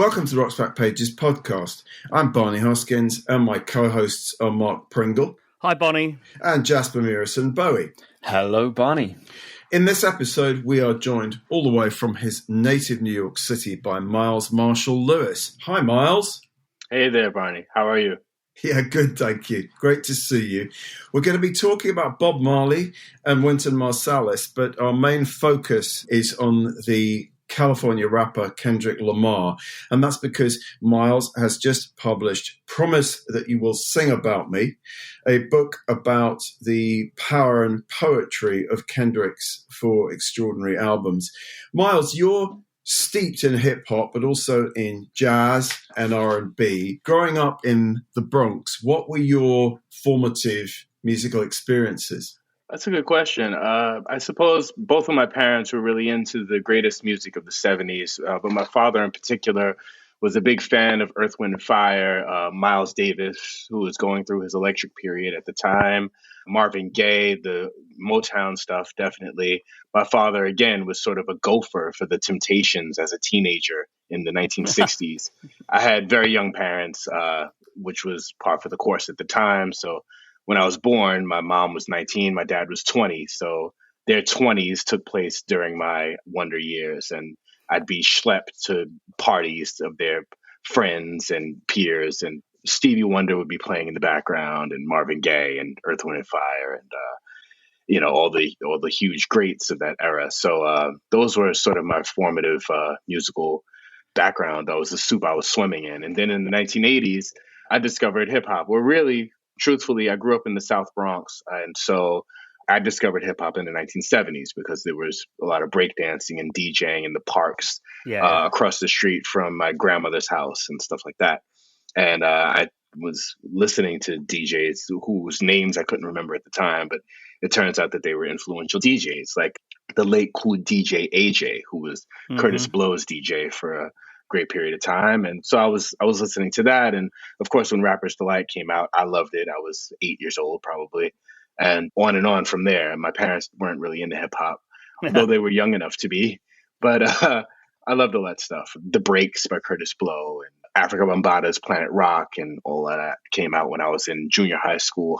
Welcome to Rock's Back Pages podcast. I'm Barney Hoskins and my co-hosts are Mark Pringle. Hi, Barney. And Jasper Murison Bowie. Hello, Barney. In this episode, we are joined all the way from his native New York City by Miles Marshall Lewis. Hi, Miles. Hey there, Barney. How are you? Yeah, good, thank you. Great to see you. We're going to be talking about Bob Marley and Wynton Marsalis, but our main focus is on the California rapper Kendrick Lamar, and that's because Miles has just published Promise That You Will Sing About Me, a book about the power and poetry of Kendrick's four extraordinary albums. Miles, you're steeped in hip-hop, but also in jazz and R&B. Growing up in the Bronx, what were your formative musical experiences? That's a good question. I suppose both of my parents were really into the greatest music of the 70s, but my father in particular was a big fan of Earth, Wind & Fire, Miles Davis, who was going through his electric period at the time, Marvin Gaye, the Motown stuff, definitely. My father, again, was sort of a gopher for the Temptations as a teenager in the 1960s. I had very young parents, which was par for the course at the time, so when I was born, my mom was 19, my dad was 20. So their 20s took place during my wonder years. And I'd be schlepped to parties of their friends and peers. And Stevie Wonder would be playing in the background, and Marvin Gaye and Earth, Wind & Fire and, all the huge greats of that era. So those were sort of my formative musical background. That was the soup I was swimming in. And then in the 1980s, I discovered hip hop. Truthfully, I grew up in the South Bronx, and so I discovered hip-hop in the 1970s because there was a lot of breakdancing and DJing in the parks across the street from my grandmother's house and stuff like that. And I was listening to DJs whose names I couldn't remember at the time, but it turns out that they were influential DJs, like the late cool DJ AJ, who was Curtis Blow's DJ for a great period of time. And so I was listening to that. And of course, when Rapper's Delight came out, I loved it. I was 8 years old, probably. And on from there. My parents weren't really into hip hop, although they were young enough to be. But I loved all that stuff. The Breaks by Curtis Blow and Africa Bambaata's Planet Rock and all of that came out when I was in junior high school.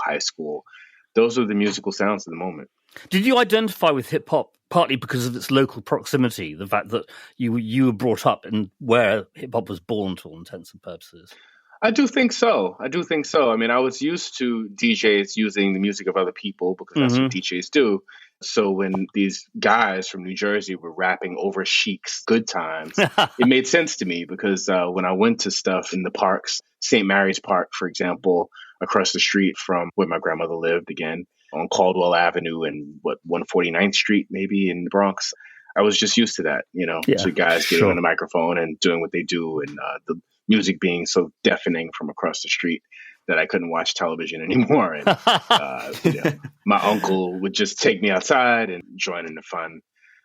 Those are the musical sounds of the moment. Did you identify with hip hop partly because of its local proximity, the fact that you were brought up in where hip hop was born to all intents and purposes? I do think so. I mean, I was used to DJs using the music of other people because that's what DJs do. So when these guys from New Jersey were rapping over Chic's Good Times, it made sense to me because when I went to stuff in the parks, St. Mary's Park, for example, across the street from where my grandmother lived, again, on Caldwell Avenue and 149th Street, maybe in the Bronx. I was just used to that, to guys getting on the microphone and doing what they do, and the music being so deafening from across the street that I couldn't watch television anymore. And my uncle would just take me outside and join in the fun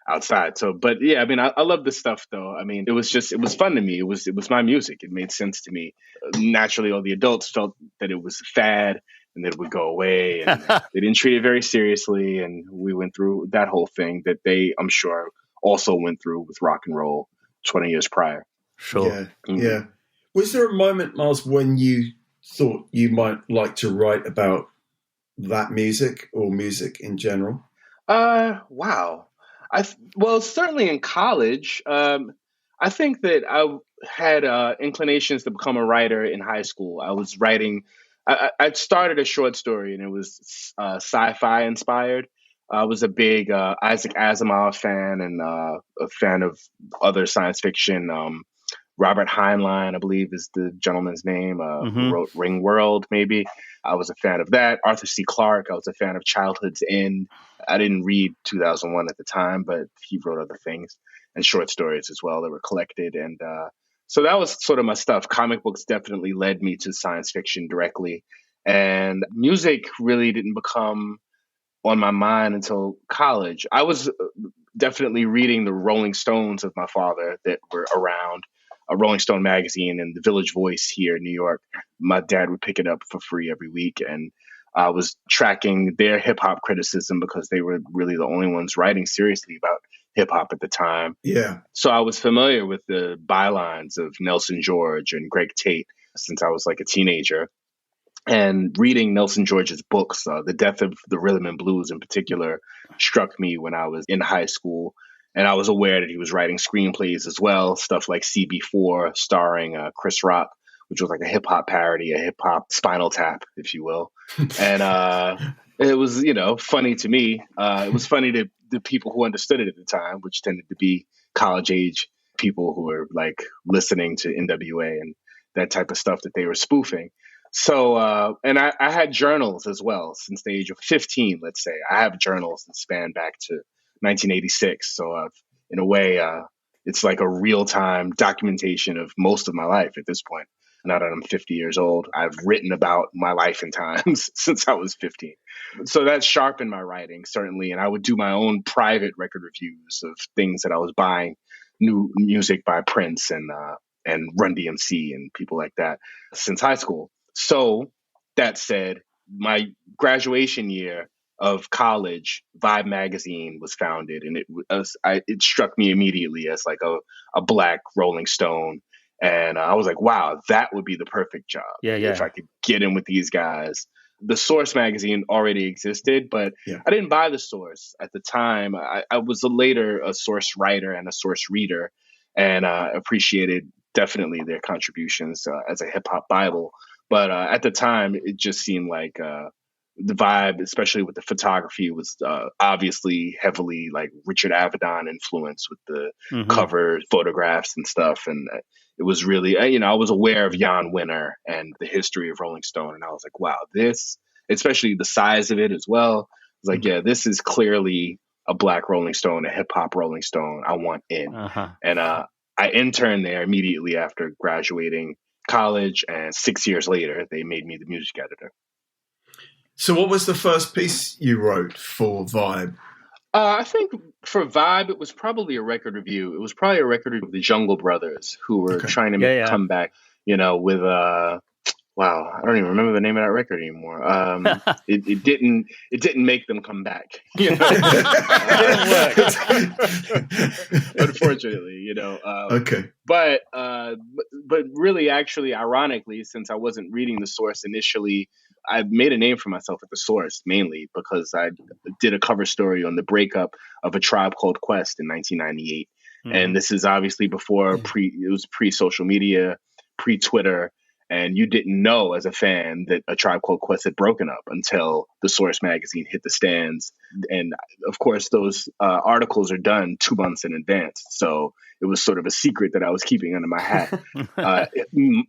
outside. So, but yeah, I mean, I love this stuff though. I mean, it was fun to me. It was my music. It made sense to me. Naturally, all the adults felt that it was a fad and that it would go away, and they didn't treat it very seriously. And we went through that whole thing that they, I'm sure, also went through with rock and roll 20 years prior. Sure. Yeah. Was there a moment, Miles, when you thought you might like to write about that music or music in general? Wow. Well, certainly in college. I think that I had inclinations to become a writer in high school. I was writing. I started a short story, and it was sci-fi inspired. I was a big Isaac Asimov fan and a fan of other science fiction. Robert Heinlein, I believe, is the gentleman's name, who wrote Ringworld, maybe. I was a fan of that. Arthur C. Clarke, I was a fan of Childhood's End. I didn't read 2001 at the time, but he wrote other things and short stories as well that were collected. And so that was sort of my stuff. Comic books definitely led me to science fiction directly. And music really didn't become on my mind until college. I was definitely reading the Rolling Stones of my father that were around. A Rolling Stone magazine and the Village Voice here in New York. My dad would pick it up for free every week. And I was tracking their hip hop criticism because they were really the only ones writing seriously about hip hop at the time. Yeah. So I was familiar with the bylines of Nelson George and Greg Tate since I was like a teenager. And reading Nelson George's books, The Death of the Rhythm and Blues in particular, struck me when I was in high school. And I was aware that he was writing screenplays as well, stuff like CB4, starring Chris Rock, which was like a hip hop parody, a hip hop Spinal Tap, if you will. And it was, funny to me. It was funny to the people who understood it at the time, which tended to be college age people who were like listening to NWA and that type of stuff that they were spoofing. So, and I had journals as well since the age of 15, let's say. I have journals that span back to 1986. So, in a way, it's like a real-time documentation of most of my life at this point. Now that I'm 50 years old, I've written about my life and times since I was 15. So that sharpened my writing, certainly. And I would do my own private record reviews of things that I was buying, new music by Prince and Run DMC and people like that since high school. So that said, my graduation year of college, Vibe magazine was founded, and it struck me immediately as like a Black Rolling Stone. And I was like, wow, that would be the perfect job if I could get in with these guys. The Source magazine already existed, but I didn't buy the Source at the time. I was later a Source writer and a Source reader, and appreciated definitely their contributions as a hip hop Bible. But at the time, it just seemed like the vibe, especially with the photography, was obviously heavily like Richard Avedon influence with the cover photographs and stuff. And it was really, I was aware of Jan Winter and the history of Rolling Stone. And I was like, wow, this, especially the size of it as well. I was like, yeah, this is clearly a Black Rolling Stone, a hip hop Rolling Stone. I want in. And I interned there immediately after graduating college, and 6 years later, they made me the music editor. So what was the first piece you wrote for Vibe? I think for Vibe, it was probably a record review. It was probably a record review of the Jungle Brothers, who were trying to come back, with wow, I don't even remember the name of that record anymore. It didn't make them come back. It didn't work. Unfortunately, Okay. But really, actually, ironically, since I wasn't reading the Source initially, I made a name for myself at the Source mainly because I did a cover story on the breakup of A Tribe Called Quest in 1998, and this is obviously before it was pre-social media, pre-Twitter. And you didn't know as a fan that A Tribe Called Quest had broken up until the Source magazine hit the stands. And of course, those articles are done 2 months in advance. So it was sort of a secret that I was keeping under my hat.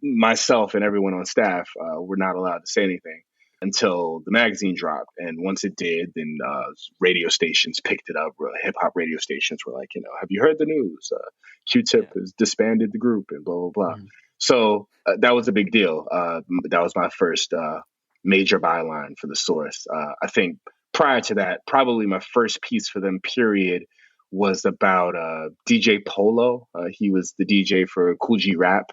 Myself and everyone on staff were not allowed to say anything until the magazine dropped. And once it did, then radio stations picked it up. Hip hop radio stations were like, have you heard the news? Q-Tip has disbanded the group and blah, blah, blah. So that was a big deal. That was my first major byline for the Source. I think prior to that, probably my first piece for them, period, was about DJ Polo. He was the DJ for Cool G Rap,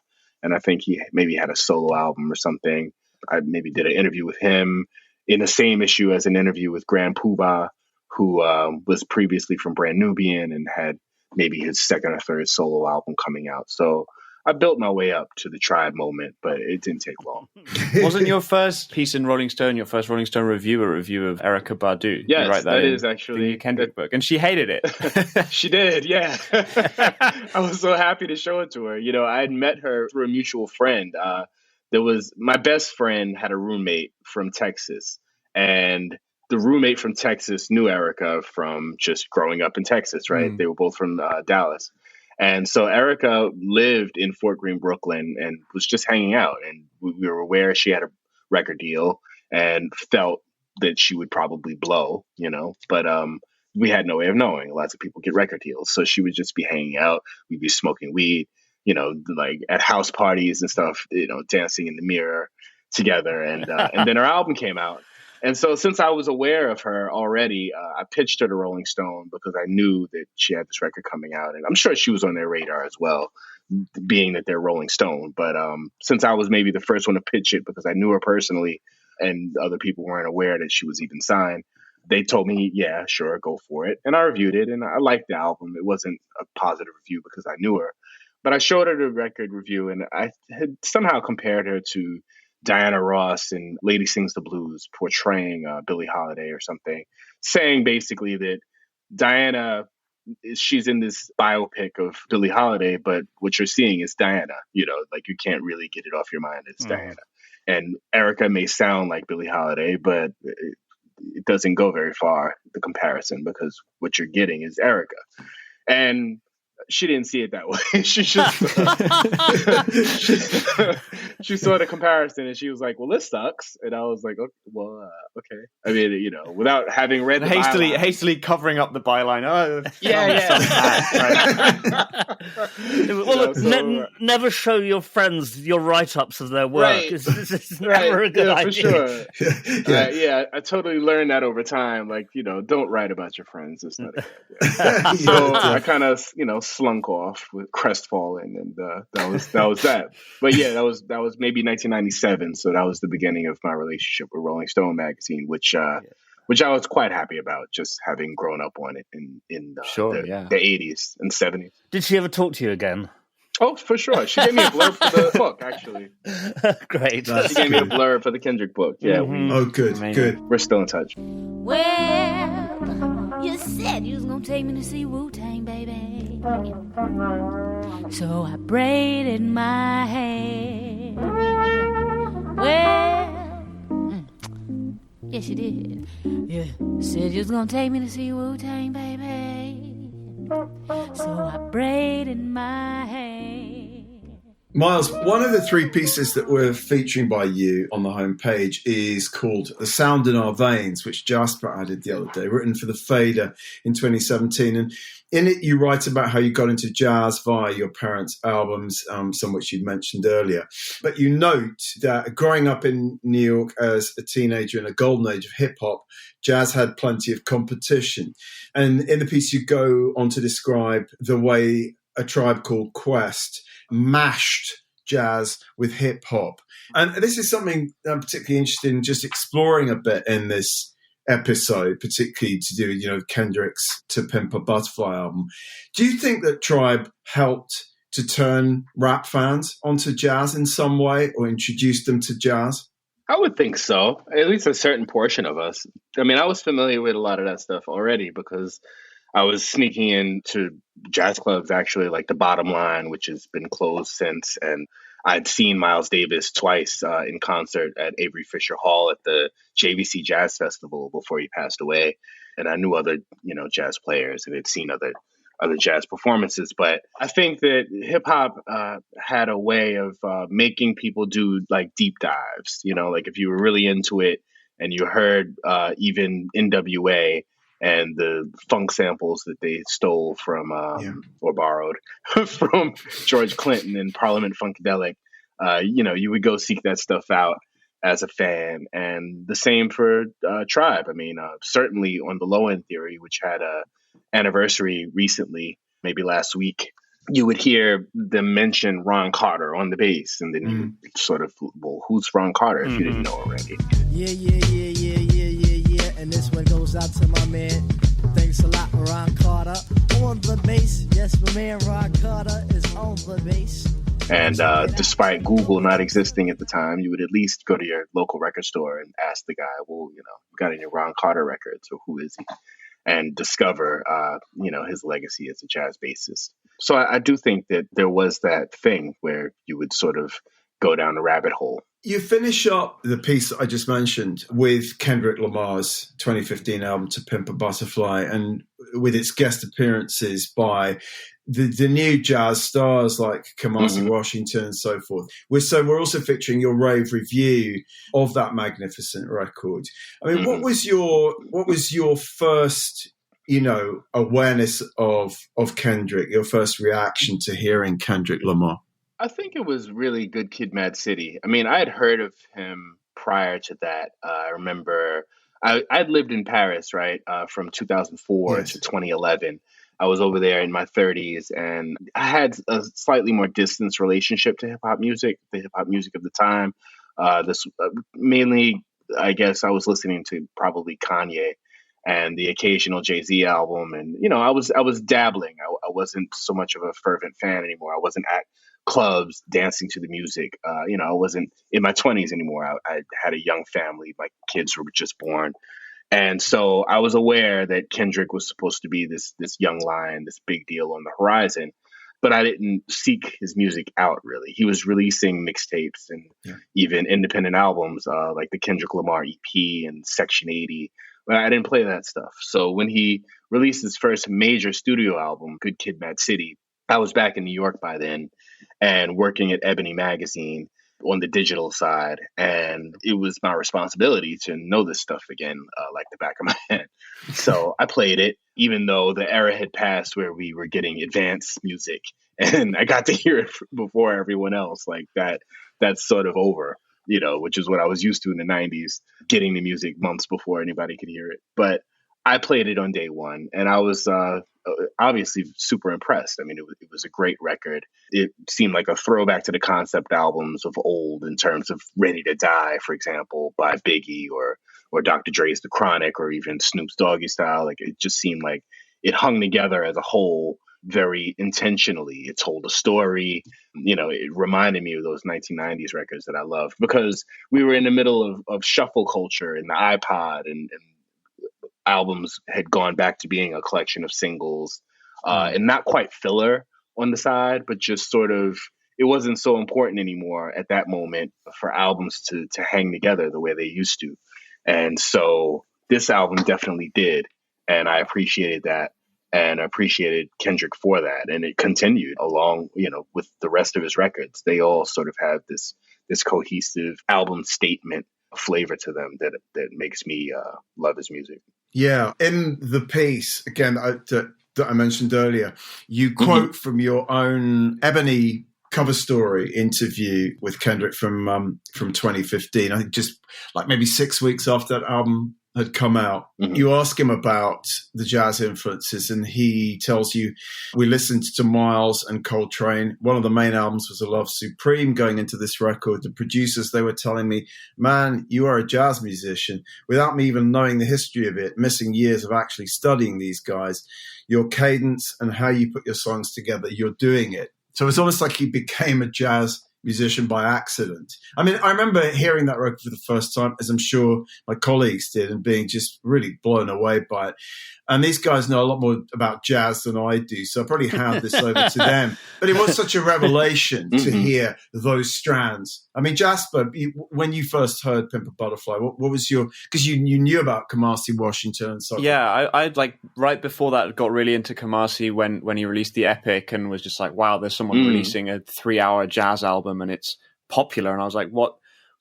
and I think he maybe had a solo album or something. I maybe did an interview with him in the same issue as an interview with Grand Poobah, who was previously from Brand Nubian and had maybe his second or third solo album coming out. So I built my way up to the Tribe moment, but it didn't take long. Wasn't your first piece in Rolling Stone, your first Rolling Stone review, a review of Erykah Badu? Yes, that is actually the Kendrick book, and she hated it. She did, yeah. I was so happy to show it to her. I had met her through a mutual friend. My best friend had a roommate from Texas, and the roommate from Texas knew Erykah from just growing up in Texas, right? They were both from Dallas. And so Erykah lived in Fort Greene, Brooklyn, and was just hanging out. And we were aware she had a record deal and felt that she would probably blow, but we had no way of knowing. Lots of people get record deals. So she would just be hanging out. We'd be smoking weed, like at house parties and stuff, dancing in the mirror together. And then her album came out. And so since I was aware of her already, I pitched her to Rolling Stone because I knew that she had this record coming out. And I'm sure she was on their radar as well, being that they're Rolling Stone. But since I was maybe the first one to pitch it because I knew her personally and other people weren't aware that she was even signed, they told me, yeah, sure, go for it. And I reviewed it, and I liked the album. It wasn't a positive review because I knew her, but I showed her the record review, and I had somehow compared her to Diana Ross in Lady Sings the Blues, portraying Billie Holiday or something, saying basically that Diana, she's in this biopic of Billie Holiday, but what you're seeing is Diana. Like you can't really get it off your mind. It's Diana. And Erica may sound like Billie Holiday, but it doesn't go very far, the comparison, because what you're getting is Erica. And she didn't see it that way. She just she saw the comparison and she was like, "Well, this sucks." And I was like, "Okay." I mean, without having read the hastily covering up the byline. Oh, Well, never show your friends your write-ups of their work. Right. It's never a good idea. For sure. I totally learned that over time. Like, don't write about your friends. It's not a good idea. So I kind of, slunk off with crestfallen, and that was that. But yeah, that was maybe 1997. So that was the beginning of my relationship with Rolling Stone magazine, which I was quite happy about, just having grown up on it in the 80s and 70s. Did she ever talk to you again? Oh, for sure. She gave me a blurb for the book, actually. Great. She gave me a blurb for the Kendrick book. Yeah. Good. Good. We're still in touch. Well, you said you was going to take me to see Wu-Tang, baby. So I braided my hair. Well, yes, you did. You said you was going to take me to see Wu-Tang, baby. So I braided my hair. Miles, one of the three pieces that we're featuring by you on the homepage is called The Sound in Our Veins, which Jasper added the other day, written for the Fader in 2017. And in it, you write about how you got into jazz via your parents' albums, some which you mentioned earlier. But you note that growing up in New York as a teenager in a golden age of hip-hop, jazz had plenty of competition. And in the piece, you go on to describe the way A Tribe Called Quest mashed jazz with hip hop. And this is something I'm particularly interested in just exploring a bit in this episode, particularly to do with, Kendrick's To Pimp a Butterfly album. Do you think that Tribe helped to turn rap fans onto jazz in some way, or introduce them to jazz? I would think so. At least a certain portion of us. I mean, I was familiar with a lot of that stuff already because I was sneaking into jazz clubs, actually, like the Bottom Line, which has been closed since. And I'd seen Miles Davis twice in concert at Avery Fisher Hall at the JVC Jazz Festival before he passed away. And I knew other, jazz players and had seen other jazz performances. But I think that hip hop had a way of making people do like deep dives, like if you were really into it and you heard even NWA and the funk samples that they stole from or borrowed from George Clinton and Parliament Funkadelic, you would go seek that stuff out as a fan. And the same for Tribe. I mean, certainly on the Low End Theory, which had a anniversary recently, maybe last week, you would hear them mention Ron Carter on the bass, and then you would sort of, well, who's Ron Carter if you didn't know already? Yeah. And this one goes out to my man. Thanks a lot, Ron Carter. On the bass, yes, my man Ron Carter is on the bass. And despite Google not existing at the time, you would at least go to your local record store and ask the guy, well, you got any Ron Carter records, or who is he? And discover, his legacy as a jazz bassist. So I do think that there was that thing where you would sort of go down a rabbit hole. You finish up the piece that I just mentioned with Kendrick Lamar's 2015 album To Pimp a Butterfly, and with its guest appearances by the new jazz stars like Kamasi Washington and so forth. We're also featuring your rave review of that magnificent record. I mean, what was your first, awareness of Kendrick, your first reaction to hearing Kendrick Lamar? I think it was really Good Kid, Mad City. I mean, I had heard of him prior to that. I remember I'd lived in Paris, right, from 2004 to 2011. I was over there in my 30s, and I had a slightly more distant relationship to hip-hop music, the hip-hop music of the time. Mainly, I guess I was listening to probably Kanye and the occasional Jay-Z album. And, I was dabbling. I wasn't so much of a fervent fan anymore. I wasn't at clubs dancing to the music. I wasn't in my 20s anymore. I had a young family. My kids were just born. And so I was aware that Kendrick was supposed to be this young lion, this big deal on the horizon, but I didn't seek his music out, really. He was releasing mixtapes and even independent albums like the Kendrick Lamar EP and Section 80. But I didn't play that stuff. So when he released his first major studio album, Good Kid, Mad City, I was back in New York by then and working at Ebony Magazine on the digital side. And it was my responsibility to know this stuff again, like the back of my hand. So I played it, even though the era had passed where we were getting advanced music. And I got to hear it before everyone else. Like that's sort of over, which is what I was used to in the 90s, getting the music months before anybody could hear it. But I played it on day one, and I was obviously super impressed. I mean, it was a great record. It seemed like a throwback to the concept albums of old in terms of Ready to Die, for example, by Biggie or Dr. Dre's The Chronic, or even Snoop's Doggy Style. Like, it just seemed like it hung together as a whole very intentionally. It told a story. It reminded me of those 1990s records that I loved, because we were in the middle of shuffle culture and the iPod, and albums had gone back to being a collection of singles, and not quite filler on the side, but just sort of, it wasn't so important anymore at that moment for albums to hang together the way they used to. And so this album definitely did. And I appreciated that, and I appreciated Kendrick for that. And it continued along, with the rest of his records. They all sort of have this cohesive album statement flavor to them that makes me love his music. Yeah. In the piece, again, that I mentioned earlier, you quote from your own Ebony cover story interview with Kendrick from 2015. I think just like maybe 6 weeks after that album had come out. You ask him about the jazz influences, and he tells you, we listened to Miles and Coltrane. One of the main albums was A Love Supreme. Going into this record, the producers, they were telling me, man, you are a jazz musician, without me even knowing the history of it, missing years of actually studying these guys. Your cadence and how you put your songs together, you're doing it. So it's almost like he became a jazz musician by accident. I mean, I remember hearing that record for the first time, as I'm sure my colleagues did, and being just really blown away by it. And these guys know a lot more about jazz than I do, so I probably hand this over to them. But it was such a revelation to hear those strands. I mean, Jasper, when you first heard Pimp a Butterfly, what was your... Because you knew about Kamasi Washington and so on. Yeah, I'd like, right before that, got really into Kamasi when he released the Epic, and was just like, wow, there's someone releasing a 3-hour jazz album and it's popular. And I was like,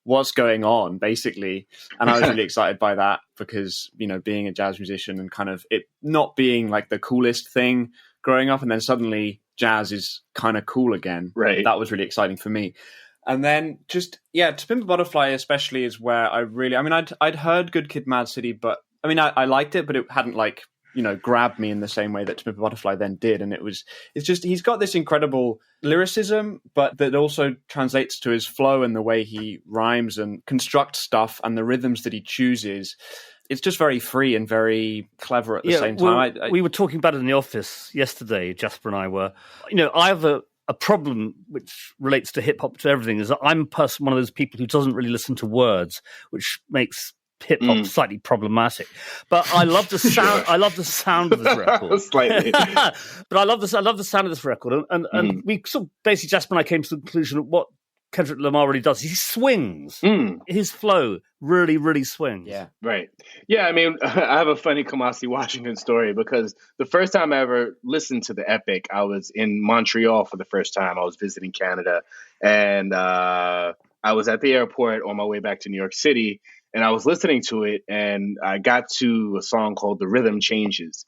what's going on, basically? And I was really excited by that, because, being a jazz musician and kind of it not being like the coolest thing growing up, and then suddenly jazz is kind of cool again. Right. That was really exciting for me. And then just, To Pimp a Butterfly especially is where I'd heard Good Kid, Mad City, but I mean, I liked it, but it hadn't grabbed me in the same way that To Pimp a Butterfly then did. And it's just, he's got this incredible lyricism, but that also translates to his flow and the way he rhymes and constructs stuff and the rhythms that he chooses. It's just very free and very clever at the same time. We were talking about it in the office yesterday, Jasper and I were. I have a problem which relates to hip hop, to everything, is that I'm one of those people who doesn't really listen to words, which makes hip hop slightly problematic. But I love the sound. I love the sound of this record. Slightly. But I love the sound of this record. And we sort of basically, Jasper and I came to the conclusion of what Kendrick Lamar really does. He swings. His flow really, really swings. Yeah. Right. Yeah, I mean, I have a funny Kamasi Washington story, because the first time I ever listened to the Epic, I was in Montreal for the first time. I was visiting Canada, and I was at the airport on my way back to New York City, and I was listening to it, and I got to a song called The Rhythm Changes,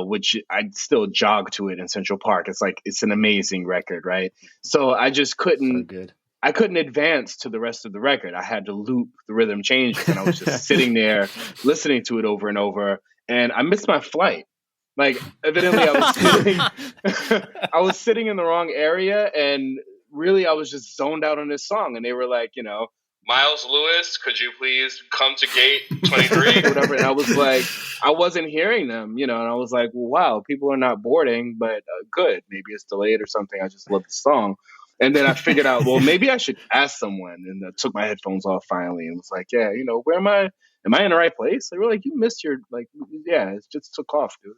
which I still jog to it in Central Park. It's an amazing record, right? So I just couldn't... So good. I couldn't advance to the rest of the record. I had to loop The Rhythm Changes, and I was just sitting there listening to it over and over, and I missed my flight. Like, evidently I was sitting in the wrong area, and really I was just zoned out on this song. And they were like, Miles Lewis, could you please come to gate 23 or whatever? And I was like, I wasn't hearing them, and I was like, well, wow, people are not boarding, but good. Maybe it's delayed or something. I just love the song. And then I figured out, well, maybe I should ask someone, and I took my headphones off finally and was like, yeah, where am I? Am I in the right place? They were like, you missed your, yeah, it just took off, dude.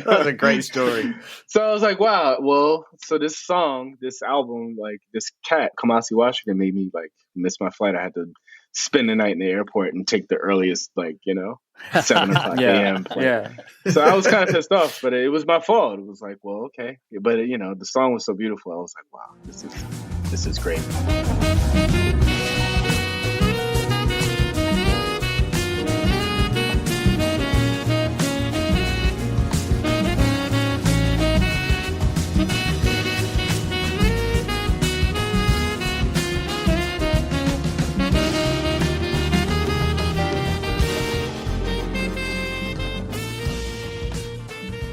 That's a great story. So I was like, wow, well, so this song, this album, this cat, Kamasi Washington, made me miss my flight. I had to spend the night in the airport and take the earliest 7 o'clock a.m. flight. Yeah. So I was kind of pissed off, but it was my fault. It was like, well, okay. But the song was so beautiful. I was like, wow, this is great.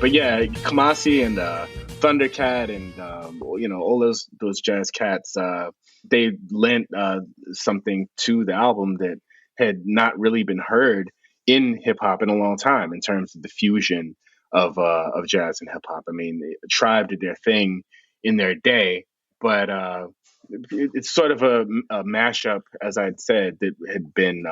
But yeah, Kamasi and Thundercat and all those jazz cats, they lent something to the album that had not really been heard in hip hop in a long time in terms of the fusion of jazz and hip hop. I mean, Tribe did their thing in their day, but it's sort of a mashup, as I'd said, that had been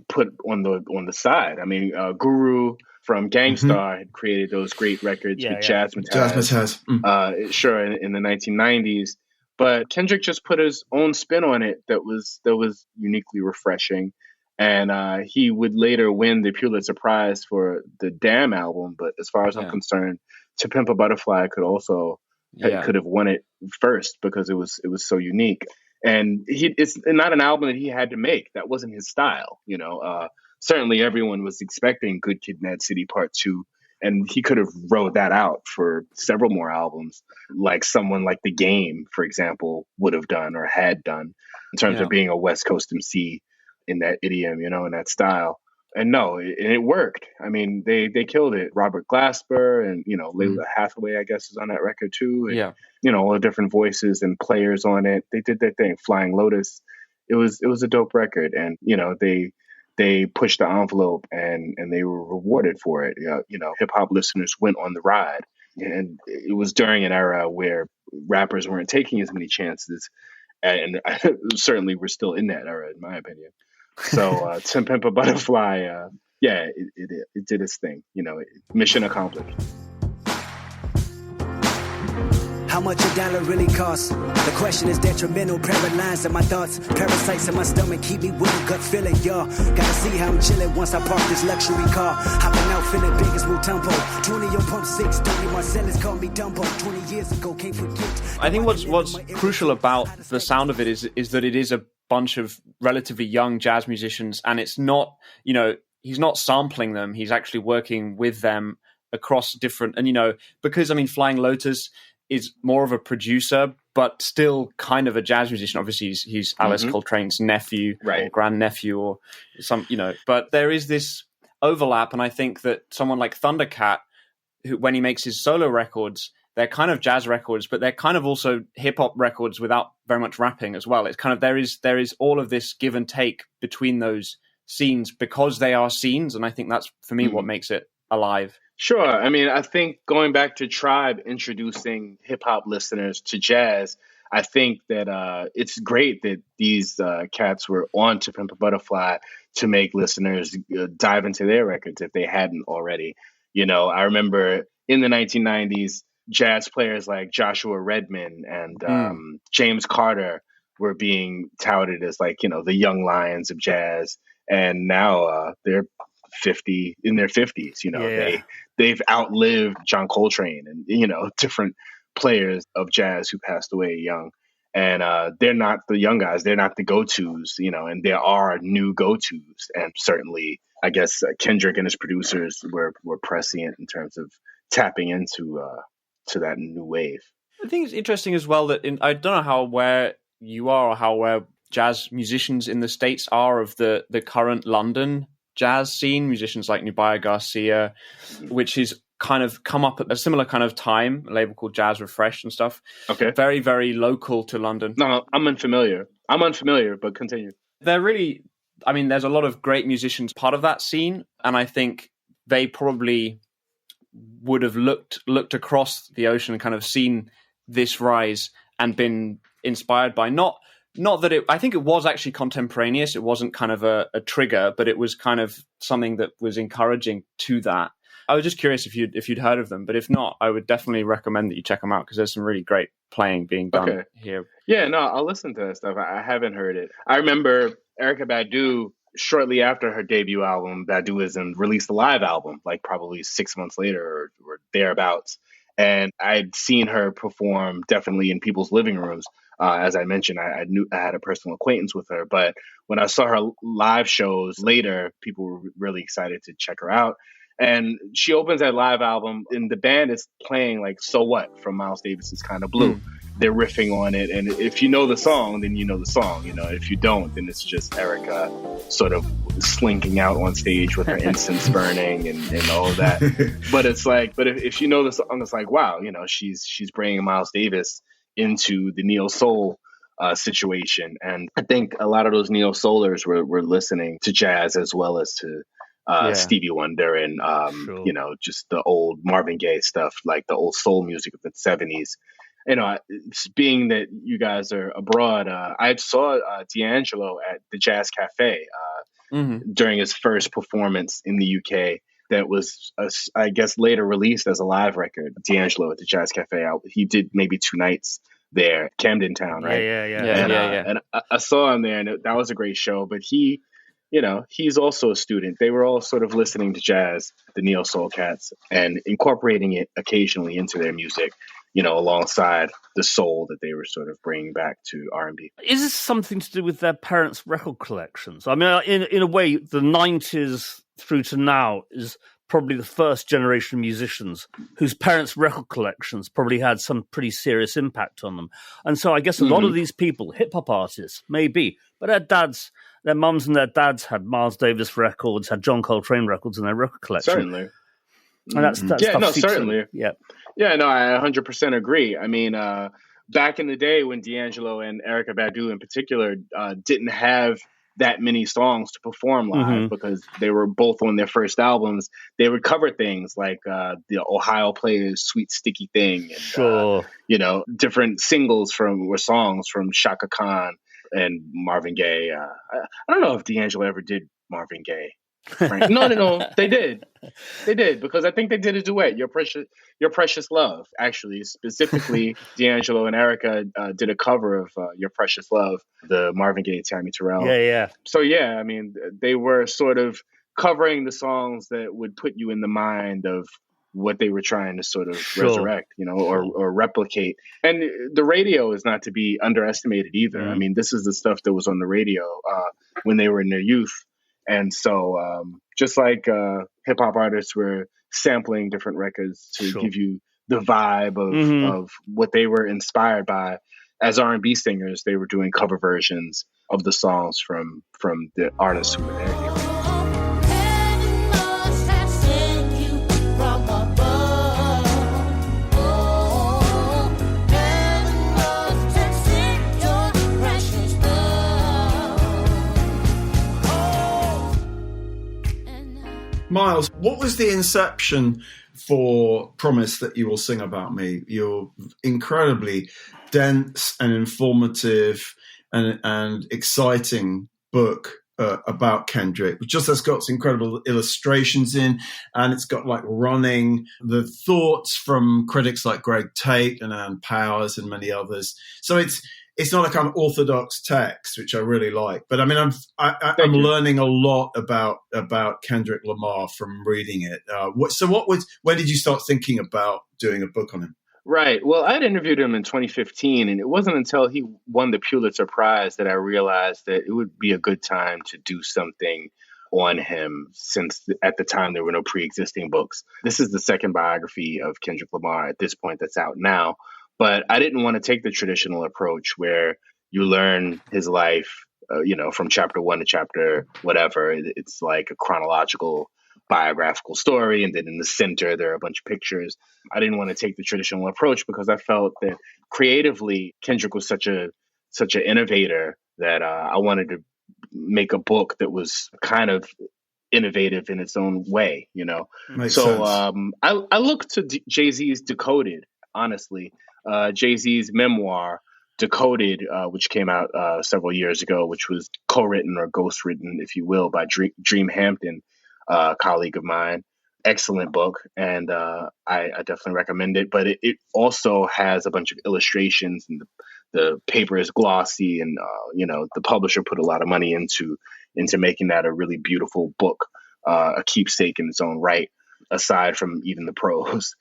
put on the side. I mean, Guru from Gangstar had created those great records with Jazzmatazz. Sure, in the 1990s. But Kendrick just put his own spin on it that was uniquely refreshing. And he would later win the Pulitzer Prize for the Damn album. But as far as I'm concerned, To Pimp a Butterfly could have won it first because it was so unique. And it's not an album that he had to make. That wasn't his style, Certainly everyone was expecting Good Kid, Mad City Part 2, and he could have rode that out for several more albums, like someone like The Game, for example, would have done or had done in terms of being a West Coast MC in that idiom, in that style. And no, it worked. I mean, they killed it. Robert Glasper and, Layla Hathaway, I guess, is on that record too. And, all the different voices and players on it. They did their thing. Flying Lotus. It was a dope record. And, they pushed the envelope and they were rewarded for it. Hip hop listeners went on the ride. And it was during an era where rappers weren't taking as many chances. And certainly we're still in that era, in my opinion. So To Pimp a Butterfly, it did its thing. Mission accomplished. How much a dollar really costs? The question is detrimental, paralyzed in my thoughts. Parasites in my stomach keep me with a gut feeling, y'all. Gotta see how I'm chilling once I park this luxury car. Hopping out feeling big as Mutombo. 20 on pump 6, Tony Marsalis called me Dumbo. 20 years ago, can't forget. I think what's crucial about the sound of it is that it is a bunch of relatively young jazz musicians, and it's not, he's not sampling them. He's actually working with them across different, and because Flying Lotus is more of a producer, but still kind of a jazz musician. Obviously, he's Alice Coltrane's nephew or grandnephew or some, but there is this overlap. And I think that someone like Thundercat, who, when he makes his solo records, they're kind of jazz records, but they're kind of also hip hop records without very much rapping as well. It's kind of, there is all of this give and take between those scenes because they are scenes. And I think that's, for me, what makes it alive. Sure. I mean, I think going back to Tribe introducing hip hop listeners to jazz, I think that it's great that these cats were on To Pimp a Butterfly to make listeners dive into their records if they hadn't already. I remember in the 1990s, jazz players like Joshua Redman and James Carter were being touted as the young lions of jazz. And now they're in their 50s. They've outlived John Coltrane and different players of jazz who passed away young, and they're not the young guys, they're not the go-tos, and there are new go-tos, and certainly I guess Kendrick and his producers were prescient in terms of tapping into to that new wave. I think it's interesting as well that I don't know how aware you are or how aware jazz musicians in the States are of the current London jazz scene, musicians like Nubia Garcia, which is kind of come up at a similar kind of time, a label called Jazz Refresh and stuff. Okay. Very, very local to London. No, I'm unfamiliar, but continue. They're really, I mean, there's a lot of great musicians part of that scene, and I think they probably would have looked across the ocean and kind of seen this rise and been inspired by not that it, I think it was actually contemporaneous. It wasn't kind of a trigger, but it was kind of something that was encouraging to that. I was just curious if you'd heard of them, but if not, I would definitely recommend that you check them out because there's some really great playing being done here. Yeah, no, I'll listen to that stuff. I haven't heard it. I remember Erykah Badu, shortly after her debut album, Baduism, released a live album, like probably 6 months later or thereabouts. And I'd seen her perform definitely in people's living rooms. As I mentioned, I knew I had a personal acquaintance with her. But when I saw her live shows later, people were really excited to check her out. And she opens that live album, and the band is playing like "So What" from Miles Davis's Kind of Blue. They're riffing on it, and if you know the song, then you know the song. You know, if you don't, then it's just Erykah sort of slinking out on stage with her incense burning and all of that. But it's like, if you know the song, it's like, wow, you know, she's bringing Miles Davis into the neo soul situation, and I think a lot of those neo soulers were listening to jazz as well as to Stevie Wonder and you know, just the old Marvin Gaye stuff, like the old soul music of the 70s. You know, being that you guys are abroad, I saw D'Angelo at the Jazz Cafe during his first performance in the UK. That was, I guess, later released as a live record. D'Angelo at the Jazz Cafe. He did maybe 2 nights there, Camden Town, right? Yeah. And I saw him there, and that was a great show. But he, you know, he's also a student. They were all sort of listening to jazz, the neo soul cats, and incorporating it occasionally into their music, you know, alongside the soul that they were sort of bringing back to R&B. Is this something to do with their parents' record collections? I mean, in a way, the 90s through to now is probably the first generation of musicians whose parents' record collections probably had some pretty serious impact on them. And so I guess a lot of these people, hip-hop artists, maybe, but their mums and their dads had Miles Davis records, had John Coltrane records in their record collection. Certainly. And that's certainly. Yeah, no, I 100% agree. I mean, back in the day when D'Angelo and Erykah Badu in particular didn't have that many songs to perform live because they were both on their first albums, they would cover things like the Ohio Players' Sweet Sticky Thing and, you know, different singles or songs from Shaka Khan and Marvin Gaye. I don't know if D'Angelo ever did Marvin Gaye. No, they did because I think they did a duet, Your Precious Love. Actually, specifically, D'Angelo and Erykah did a cover of Your Precious Love, the Marvin Gaye, Tammy Terrell. Yeah. So I mean, they were sort of covering the songs that would put you in the mind of what they were trying to sort of resurrect, you know, or replicate. And the radio is not to be underestimated either. I mean, this is the stuff that was on the radio when they were in their youth. And so just like hip hop artists were sampling different records to give you the vibe of what they were inspired by, as R&B singers, they were doing cover versions of the songs from the artists who were there. Miles, what was the inception for Promise That You Will Sing About Me? Your incredibly dense and informative and exciting book about Kendrick, which just has got some incredible illustrations in, and it's got like running the thoughts from critics like Greg Tate and Ann Powers and many others. So it's not a kind of orthodox text, which I really like. But I mean, I'm learning a lot about Kendrick Lamar from reading it. When did you start thinking about doing a book on him? Right. Well, I had interviewed him in 2015, and it wasn't until he won the Pulitzer Prize that I realized that it would be a good time to do something on him, since at the time there were no pre-existing books. This is the second biography of Kendrick Lamar at this point that's out now. But I didn't want to take the traditional approach where you learn his life, you know, from chapter 1 to chapter whatever. It's like a chronological biographical story, and then in the center there are a bunch of pictures. I didn't want to take the traditional approach because I felt that creatively Kendrick was such an innovator that I wanted to make a book that was kind of innovative in its own way, Makes so sense. I look to Jay-Z's Decoded, honestly. Jay-Z's memoir Decoded, which came out several years ago, which was co-written or ghost-written, if you will, by Dream Hampton, a colleague of mine. Excellent book, and I definitely recommend it. But it also has a bunch of illustrations, and the paper is glossy, and the publisher put a lot of money into making that a really beautiful book, a keepsake in its own right, aside from even the prose.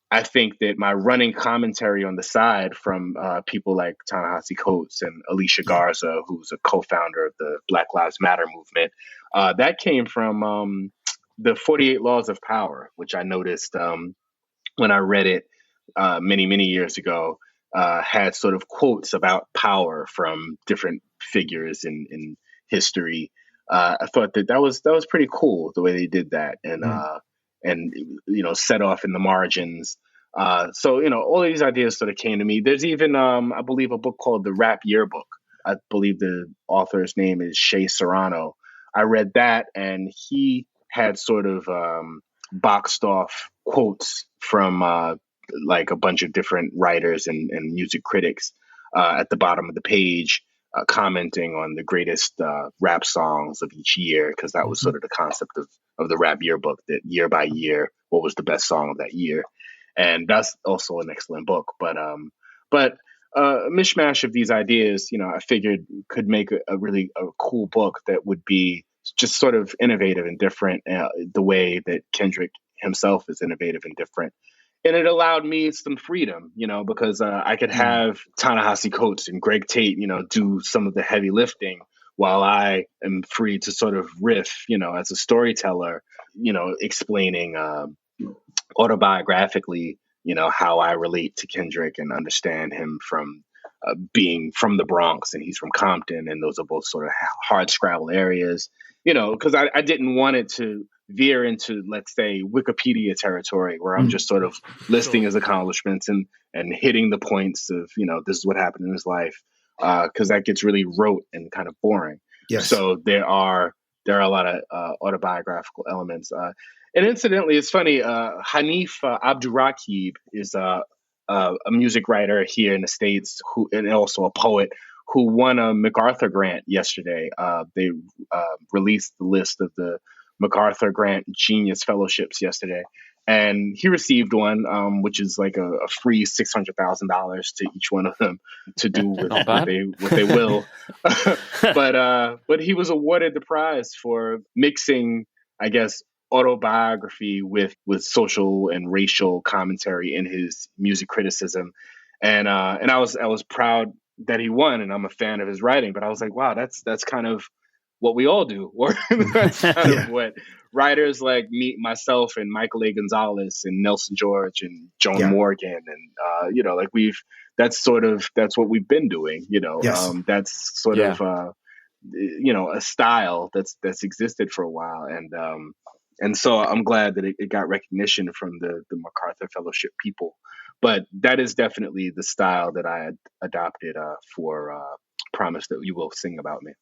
I think that my running commentary on the side from people like Ta-Nehisi Coates and Alicia Garza, who's a co-founder of the Black Lives Matter movement, that came from the 48 Laws of Power, which I noticed when I read it many, many years ago, had sort of quotes about power from different figures in history. I thought that was pretty cool the way they did that, and set off in the margins. So all of these ideas sort of came to me. There's even I believe a book called The Rap Yearbook. I believe the author's name is Shea Serrano. I read that, and he had sort of boxed off quotes from like a bunch of different writers and music critics at the bottom of the page, commenting on the greatest rap songs of each year, because that was sort of the concept of the Rap Yearbook, that year by year, what was the best song of that year. And that's also an excellent book. But a mishmash of these ideas, I figured could make a really cool book that would be just sort of innovative and different, the way that Kendrick himself is innovative and different. And it allowed me some freedom, because I could have Ta-Nehisi Coates and Greg Tate, do some of the heavy lifting, while I am free to sort of riff, as a storyteller, explaining autobiographically, how I relate to Kendrick and understand him from being from the Bronx, and he's from Compton, and those are both sort of hard scrabble areas, because I didn't want it to veer into, let's say, Wikipedia territory, where I'm just sort of listing his accomplishments and hitting the points of, this is what happened in his life, because that gets really rote and kind of boring. Yes. So there are a lot of autobiographical elements. And incidentally, it's funny, Hanif Abdurraqib is a music writer here in the States, and also a poet, who won a MacArthur Grant yesterday. They released the list of the MacArthur Grant Genius Fellowships yesterday, and he received one, which is like a free $600,000 to each one of them to do with what they will. But he was awarded the prize for mixing, I guess, autobiography with social and racial commentary in his music criticism, and I was proud that he won, and I'm a fan of his writing. But I was like, wow, that's kind of what we all do, or that's kind of what writers like myself and Michael A. Gonzalez and Nelson George and Joan Morgan, and that's what we've been doing. That's sort of a style that's existed for a while, and so I'm glad that it got recognition from the MacArthur Fellowship people. But that is definitely the style that I adopted for Promise That You Will Sing About Me.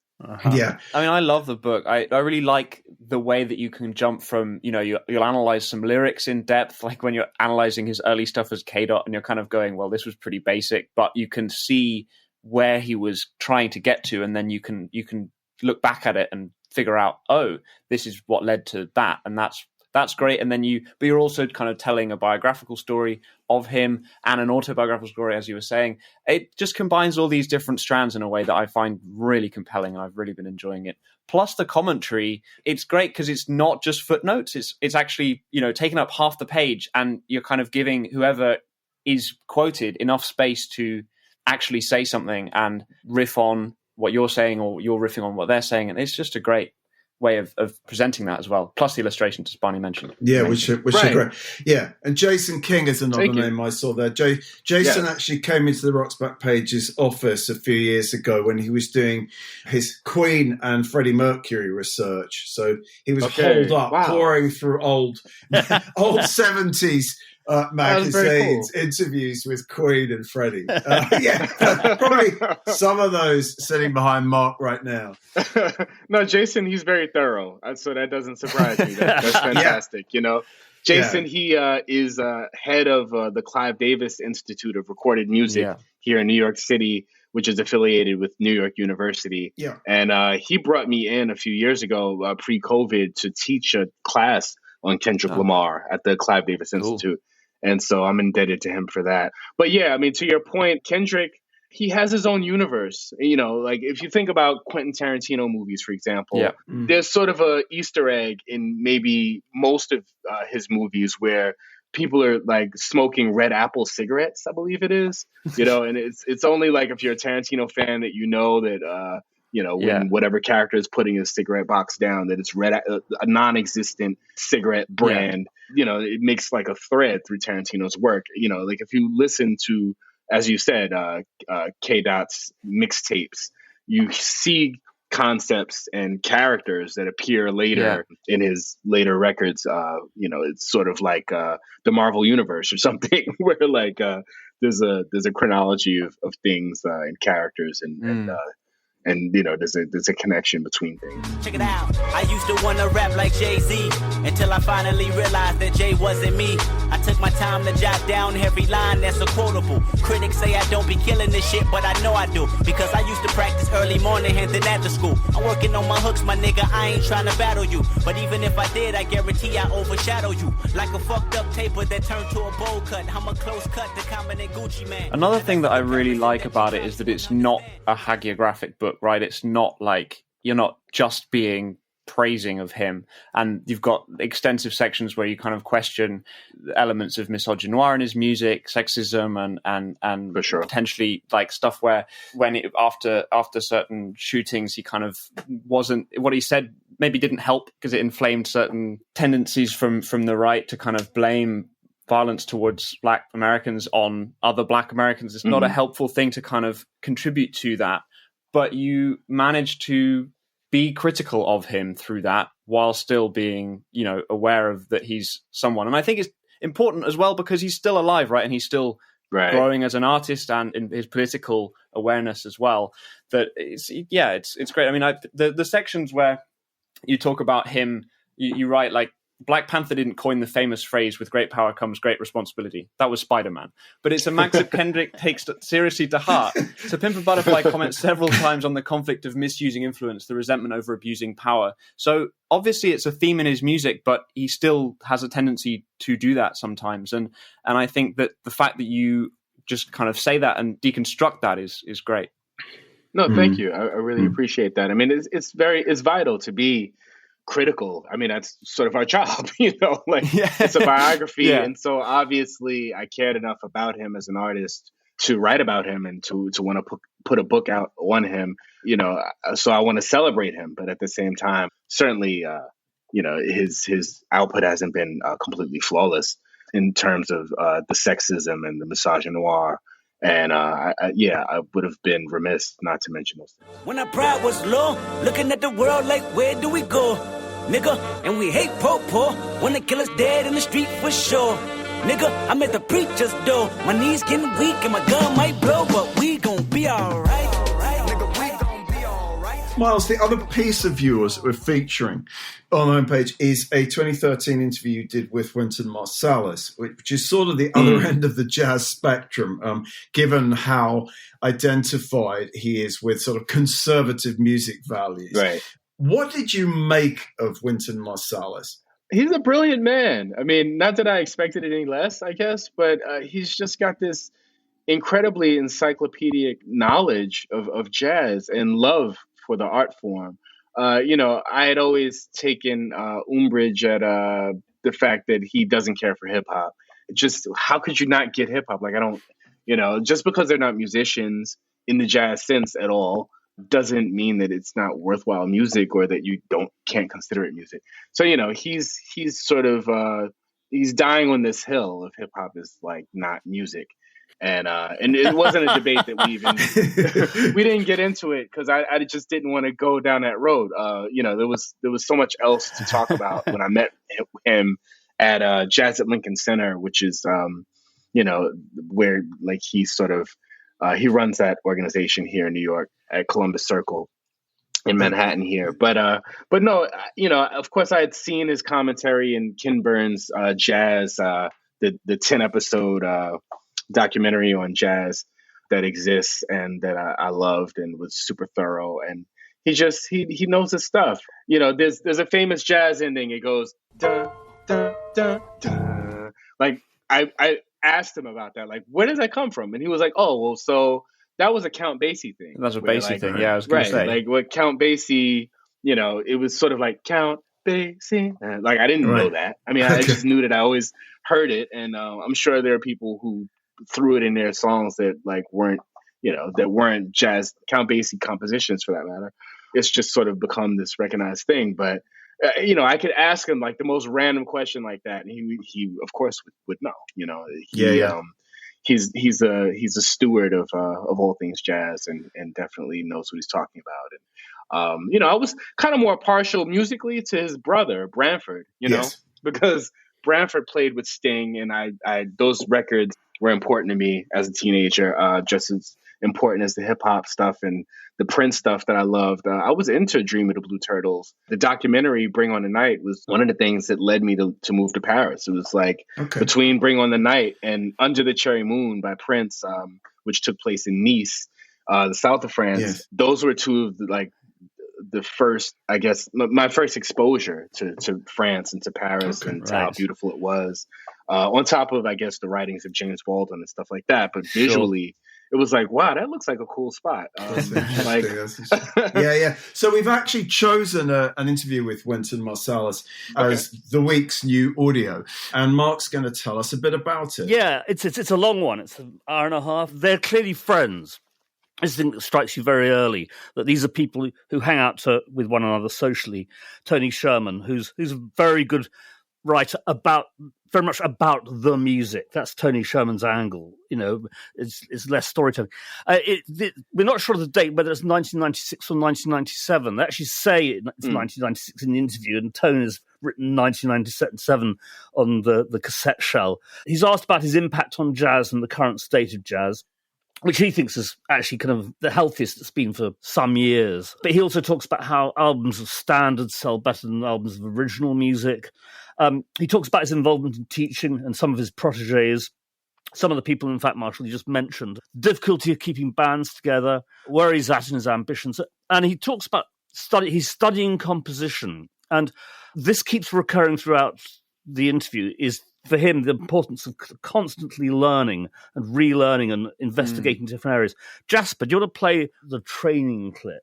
Yeah. I mean, I love the book. I really like the way that you can jump from, you'll analyze some lyrics in depth, like when you're analyzing his early stuff as K-Dot, and you're kind of going, well, this was pretty basic, but you can see where he was trying to get to, and then you can look back at it and figure out, oh, this is what led to that, and that's great. And then but you're also kind of telling a biographical story of him and an autobiographical story, as you were saying. It just combines all these different strands in a way that I find really compelling, and I've really been enjoying it. Plus the commentary, it's great because it's not just footnotes. It's actually, taking up half the page, and you're kind of giving whoever is quoted enough space to actually say something and riff on what you're saying, or you're riffing on what they're saying. And it's just a great way of presenting that as well. Plus the illustrations, as Barney mentioned. Yeah, which are great. Yeah, and Jason King is another name I saw there. Jason actually came into the Rock's Backpage's office a few years ago when he was doing his Queen and Freddie Mercury research. So he was holed up, pouring through old 70s magazines, interviews with Queen and Freddie. Probably some of those sitting behind Mark right now. No, Jason, he's very thorough, so that doesn't surprise me. That's fantastic. You know, Jason, he is head of the Clive Davis Institute of Recorded Music here in New York City, which is affiliated with New York University. Yeah, and he brought me in a few years ago, pre-COVID, to teach a class on Kendrick Lamar at the Clive Davis Institute. And so I'm indebted to him for that. But yeah, I mean, to your point, Kendrick, he has his own universe. You know, like if you think about Quentin Tarantino movies, for example, there's sort of a Easter egg in maybe most of his movies where people are like smoking red apple cigarettes, I believe it is, you know, and it's only like if you're a Tarantino fan that you know that, when whatever character is putting his cigarette box down, that it's a non-existent cigarette brand. You know, it makes like a thread through Tarantino's work. You know, like if you listen to, as you said, K-Dot's mixtapes, you see concepts and characters that appear later in his later records. It's sort of like the Marvel Universe or something, where like there's a chronology of things and characters and you know, there's a connection between things. Check it out. I used to want to rap like Jay-Z until I finally realized that Jay wasn't me. I took my time to jot down every line that's a quotable. Critics say I don't be killing this shit, but I know I do, because I used to practice early morning and then after school. I'm working on my hooks, my nigga. I ain't trying to battle you, but even if I did, I guarantee I overshadow you like a fucked up taper that turned to a bowl cut. I'm a close cut to Common and Gucci Man. Another thing that I really like about it is that it's not a hagiographic book. Right, it's not like you're not just being praising of him, and you've got extensive sections where you kind of question elements of misogynoir in his music, sexism, and for sure, potentially like stuff where after certain shootings, he kind of wasn't, what he said maybe didn't help because it inflamed certain tendencies from the right to kind of blame violence towards Black Americans on other Black Americans. It's not a helpful thing to kind of contribute to that. But you manage to be critical of him through that while still being, you know, aware of that he's someone. And I think it's important as well because he's still alive, right? And he's still growing as an artist and in his political awareness as well. That it's great. I mean, the sections where you talk about him, you write like, Black Panther didn't coin the famous phrase, with great power comes great responsibility. That was Spider-Man. But it's a max that Kendrick takes seriously to heart. To Pimp a Butterfly comments several times on the conflict of misusing influence, the resentment over abusing power. So obviously it's a theme in his music, but he still has a tendency to do that sometimes. And I think that the fact that you just kind of say that and deconstruct that is great. No, thank you. I really appreciate that. I mean, it's vital to be critical. I mean, that's sort of our job, you know, like it's a biography. And so obviously I cared enough about him as an artist to write about him and to want to put a book out on him, you know, so I want to celebrate him. But at the same time, certainly, you know, his output hasn't been completely flawless in terms of the sexism and the misogynoir. And I would have been remiss not to mention those things. When our pride was low, looking at the world like, where do we go? Nigga, and we hate po-po. When they kill us dead in the street for sure. Nigga, I'm at the preacher's door. My knees getting weak and my gun might blow, but we gon' be alright. Nigga, we gon' be alright. Miles, the other piece of yours that we're featuring on our homepage is a 2013 interview you did with Wynton Marsalis, which is sort of the other end of the jazz spectrum, given how identified he is with sort of conservative music values. Right. What did you make of Wynton Marsalis? He's a brilliant man. I mean, not that I expected any less, I guess, but he's just got this incredibly encyclopedic knowledge of jazz and love for the art form. You know, I had always taken umbrage at the fact that he doesn't care for hip hop. Just how could you not get hip hop? Like, I don't, you know, just because they're not musicians in the jazz sense at all, doesn't mean that it's not worthwhile music or that you can't consider it music. So, he's sort of he's dying on this hill of hip hop is like not music. And it wasn't a debate that we didn't get into it because I just didn't want to go down that road. There was so much else to talk about when I met him at Jazz at Lincoln Center, which is where like he sort of he runs that organization here in New York at Columbus Circle in Manhattan here. But no, of course I had seen his commentary in Ken Burns' Jazz, the 10 episode documentary on jazz that exists and that I loved and was super thorough. And he knows his stuff. There's a famous jazz ending. It goes dun, dun, dun, dun. Like I asked him about that. Like, where does that come from? And he was like, oh, well, so that was a Count Basie thing. That's a Basie thing. Yeah, I was going to say. Like what Count Basie, it was sort of like Count Basie. Like I didn't know that. I mean, I just knew that I always heard it. And I'm sure there are people who threw it in their songs that like weren't jazz Count Basie compositions for that matter. It's just sort of become this recognized thing. But I could ask him like the most random question like that, and he of course would know. He's a steward of all things jazz and definitely knows what he's talking about. And I was kind of more partial musically to his brother Branford, because Branford played with Sting, and I those records were important to me as a teenager, just as important as the hip hop stuff and the Prince stuff that I loved. I was into Dream of the Blue Turtles. The documentary Bring on the Night was one of the things that led me to move to Paris. It was like between Bring on the Night and Under the Cherry Moon by Prince, which took place in Nice, the south of France. Yes. Those were two of the first, I guess, my first exposure to France and to Paris and to how beautiful it was. On top of, I guess, the writings of James Baldwin and stuff like that. But visually, it was like, wow, that looks like a cool spot. Yeah. So we've actually chosen an interview with Wynton Marsalis as the week's new audio. And Mark's going to tell us a bit about it. Yeah, it's a long one. It's an hour and a half. They're clearly friends. This thing that strikes you very early, that these are people who hang out with one another socially. Tony Scherman, who's a very good writer very much about the music. That's Tony Scherman's angle. It's less storytelling. We're not sure of the date, whether it's 1996 or 1997. They actually say it's 1996 in the interview, and Tony has written 1997 on the cassette shell. He's asked about his impact on jazz and the current state of jazz, which he thinks is actually kind of the healthiest it's been for some years. But he also talks about how albums of standards sell better than albums of original music. He talks about his involvement in teaching and some of his protégés, some of the people, in fact, Marshall, you just mentioned, difficulty of keeping bands together, where he's at in his ambitions. And he talks about he's studying composition. And this keeps recurring throughout the interview, is for him the importance of constantly learning and relearning and investigating different areas. Jasper, do you want to play the training clip?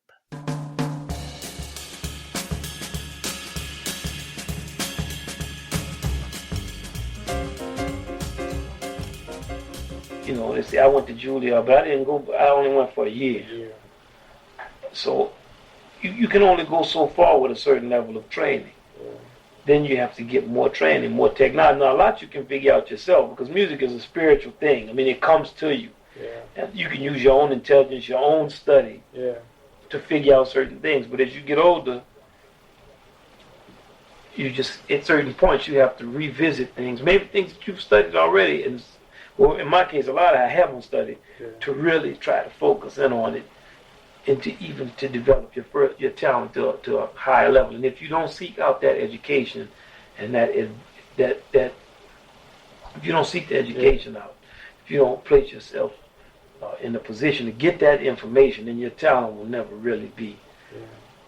They say I went to Juilliard, but I didn't go. I only went for a year. Yeah. So you can only go so far with a certain level of training. Yeah. Then you have to get more training, more technology. Now, a lot you can figure out yourself, because music is a spiritual thing. I mean, it comes to you. Yeah. And you can use your own intelligence, your own study to figure out certain things. But as you get older, you just, at certain points, you have to revisit things. Maybe things that you've studied already, and well, in my case, a lot I haven't studied, to really try to focus in on it and to develop your talent to a higher level. And if you don't seek out that education, and that if you don't seek the education out, if you don't place yourself in a position to get that information, then your talent will never really be.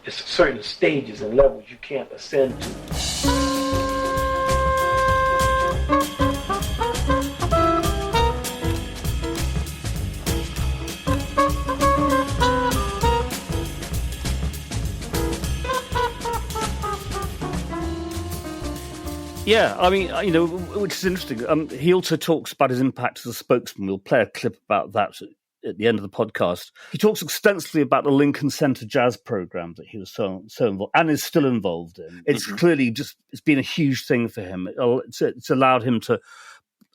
There's certain stages and levels you can't ascend to. Yeah, I mean, which is interesting. He also talks about his impact as a spokesman. We'll play a clip about that at the end of the podcast. He talks extensively about the Lincoln Center jazz program that he was so involved and is still involved in. It's clearly it's been a huge thing for him. It's allowed him to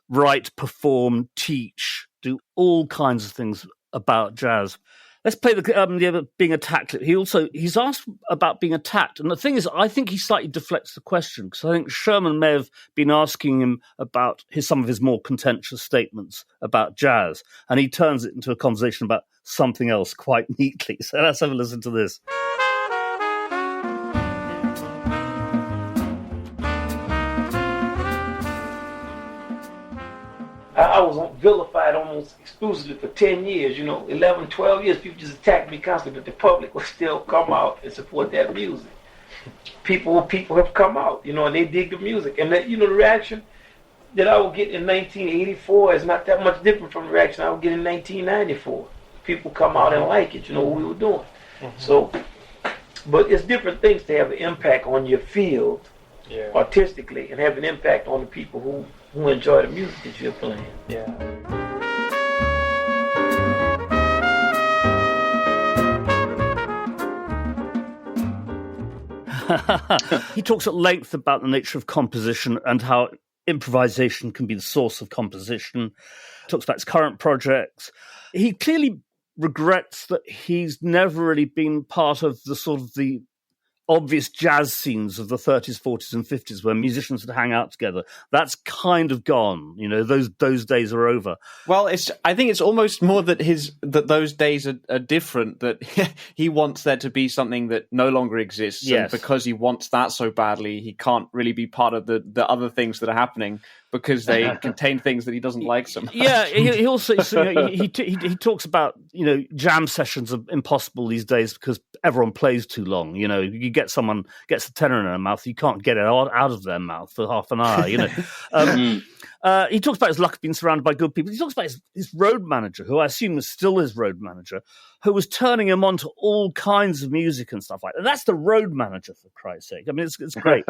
write, perform, teach, do all kinds of things about jazz. Let's play the being attacked. He's asked about being attacked, and the thing is, I think he slightly deflects the question because I think Scherman may have been asking him about some of his more contentious statements about jazz, and he turns it into a conversation about something else quite neatly. So let's have a listen to this. I was vilified almost exclusively for 10 years, 11, 12 years. People just attacked me constantly, but the public will still come out and support that music. People have come out, and they dig the music. And that, the reaction that I would get in 1984 is not that much different from the reaction I would get in 1994. People come out and like it, what we were doing. So, but it's different things to have an impact on your field artistically and have an impact on the people who enjoy the music that you're playing. Yeah. He talks at length about the nature of composition and how improvisation can be the source of composition. Talks about his current projects. He clearly regrets that he's never really been part of the sort of the obvious jazz scenes of the 30s, 40s, and 50s where musicians would hang out together. That's kind of gone. Those days are over. Well, I think it's almost more that those days are different. That he wants there to be something that no longer exists, yes. And because he wants that so badly, he can't really be part of the other things that are happening because they contain things that he doesn't like so much. Yeah, he also he talks about jam sessions are impossible these days because everyone plays too long. You get someone gets a tenor in their mouth, you can't get it out of their mouth for half an hour. He talks about his luck of being surrounded by good people. He talks about his road manager, who I assume is still his road manager, who was turning him on to all kinds of music and stuff like that. That's the road manager, for Christ's sake. I mean, it's great.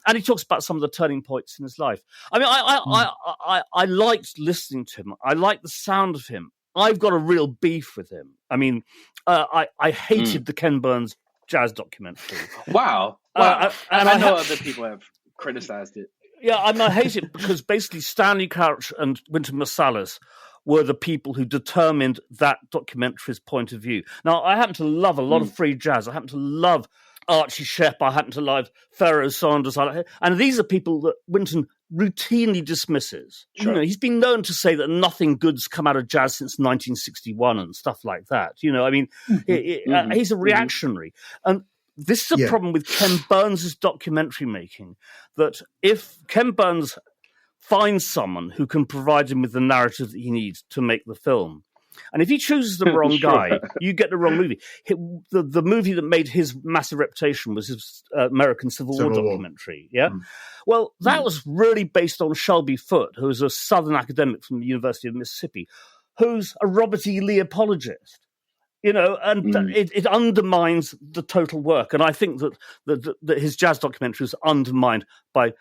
And he talks about some of the turning points in his life. I mean, I liked listening to him. I liked the sound of him. I've got a real beef with him. I mean, I hated the Ken Burns jazz documentary. Wow. And I know other people have criticized it. Yeah, I hate it because basically Stanley Couch and Wynton Marsalis were the people who determined that documentary's point of view. Now, I happen to love a lot of free jazz. I happen to love Archie Shepp. I happen to love Pharoah Sanders. And these are people that Wynton routinely dismisses. Sure. He's been known to say that nothing good's come out of jazz since 1961 and stuff like that. He's a reactionary. And this is a problem with Ken Burns' documentary making, that if Ken Burns finds someone who can provide him with the narrative that he needs to make the film, and if he chooses the wrong guy, you get the wrong movie. The movie that made his massive reputation was his American Civil War documentary. Yeah, well, that was really based on Shelby Foote, who was a Southern academic from the University of Mississippi, who's a Robert E. Lee apologist. It undermines the total work. And I think that his jazz documentary is undermined by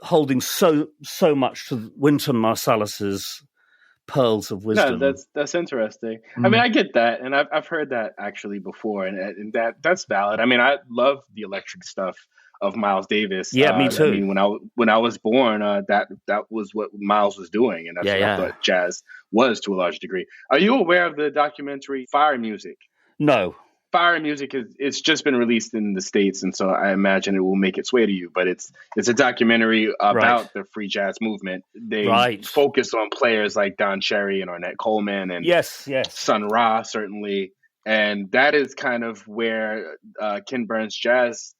holding so much to Wynton Marsalis's pearls of wisdom. No, that's interesting. I mean, I get that, and I've heard that actually before, and that's valid. I mean, I love the electric stuff of Miles Davis. Yeah, me too. I mean, when I was born, that was what Miles was doing, and that's what I thought jazz was to a large degree. Are you aware of the documentary Fire Music? No. Fire Music it's just been released in the States, and so I imagine it will make its way to you. But it's a documentary about the free jazz movement. They focus on players like Don Cherry and Ornette Coleman and yes, Sun Ra, certainly. And that is kind of where Ken Burns jazz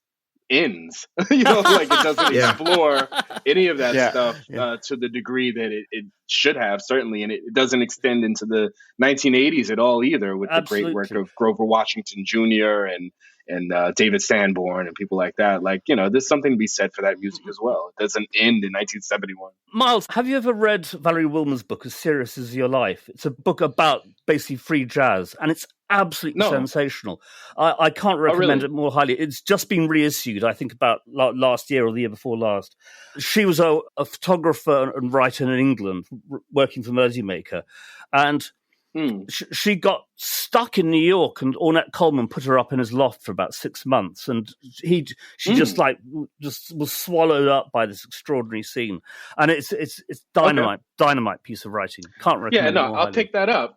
ends. It doesn't explore any of that stuff to the degree that it should have, certainly, and it doesn't extend into the 1980s at all either, with the great work of Grover Washington Jr. and David Sanborn and people like that. There's something to be said for that music as well. It doesn't end in 1971. Miles, have you ever read Valerie Wilmer's book, As Serious as Your Life? It's a book about basically free jazz, and it's absolutely sensational. I can't recommend it more highly. It's just been reissued, I think, about last year or the year before last. She was a photographer and writer in England, working for Merseymaker, and she got stuck in New York, and Ornette Coleman put her up in his loft for about 6 months, and she just was swallowed up by this extraordinary scene. And it's dynamite piece of writing. Can't recommend it more I'll highly. pick that up.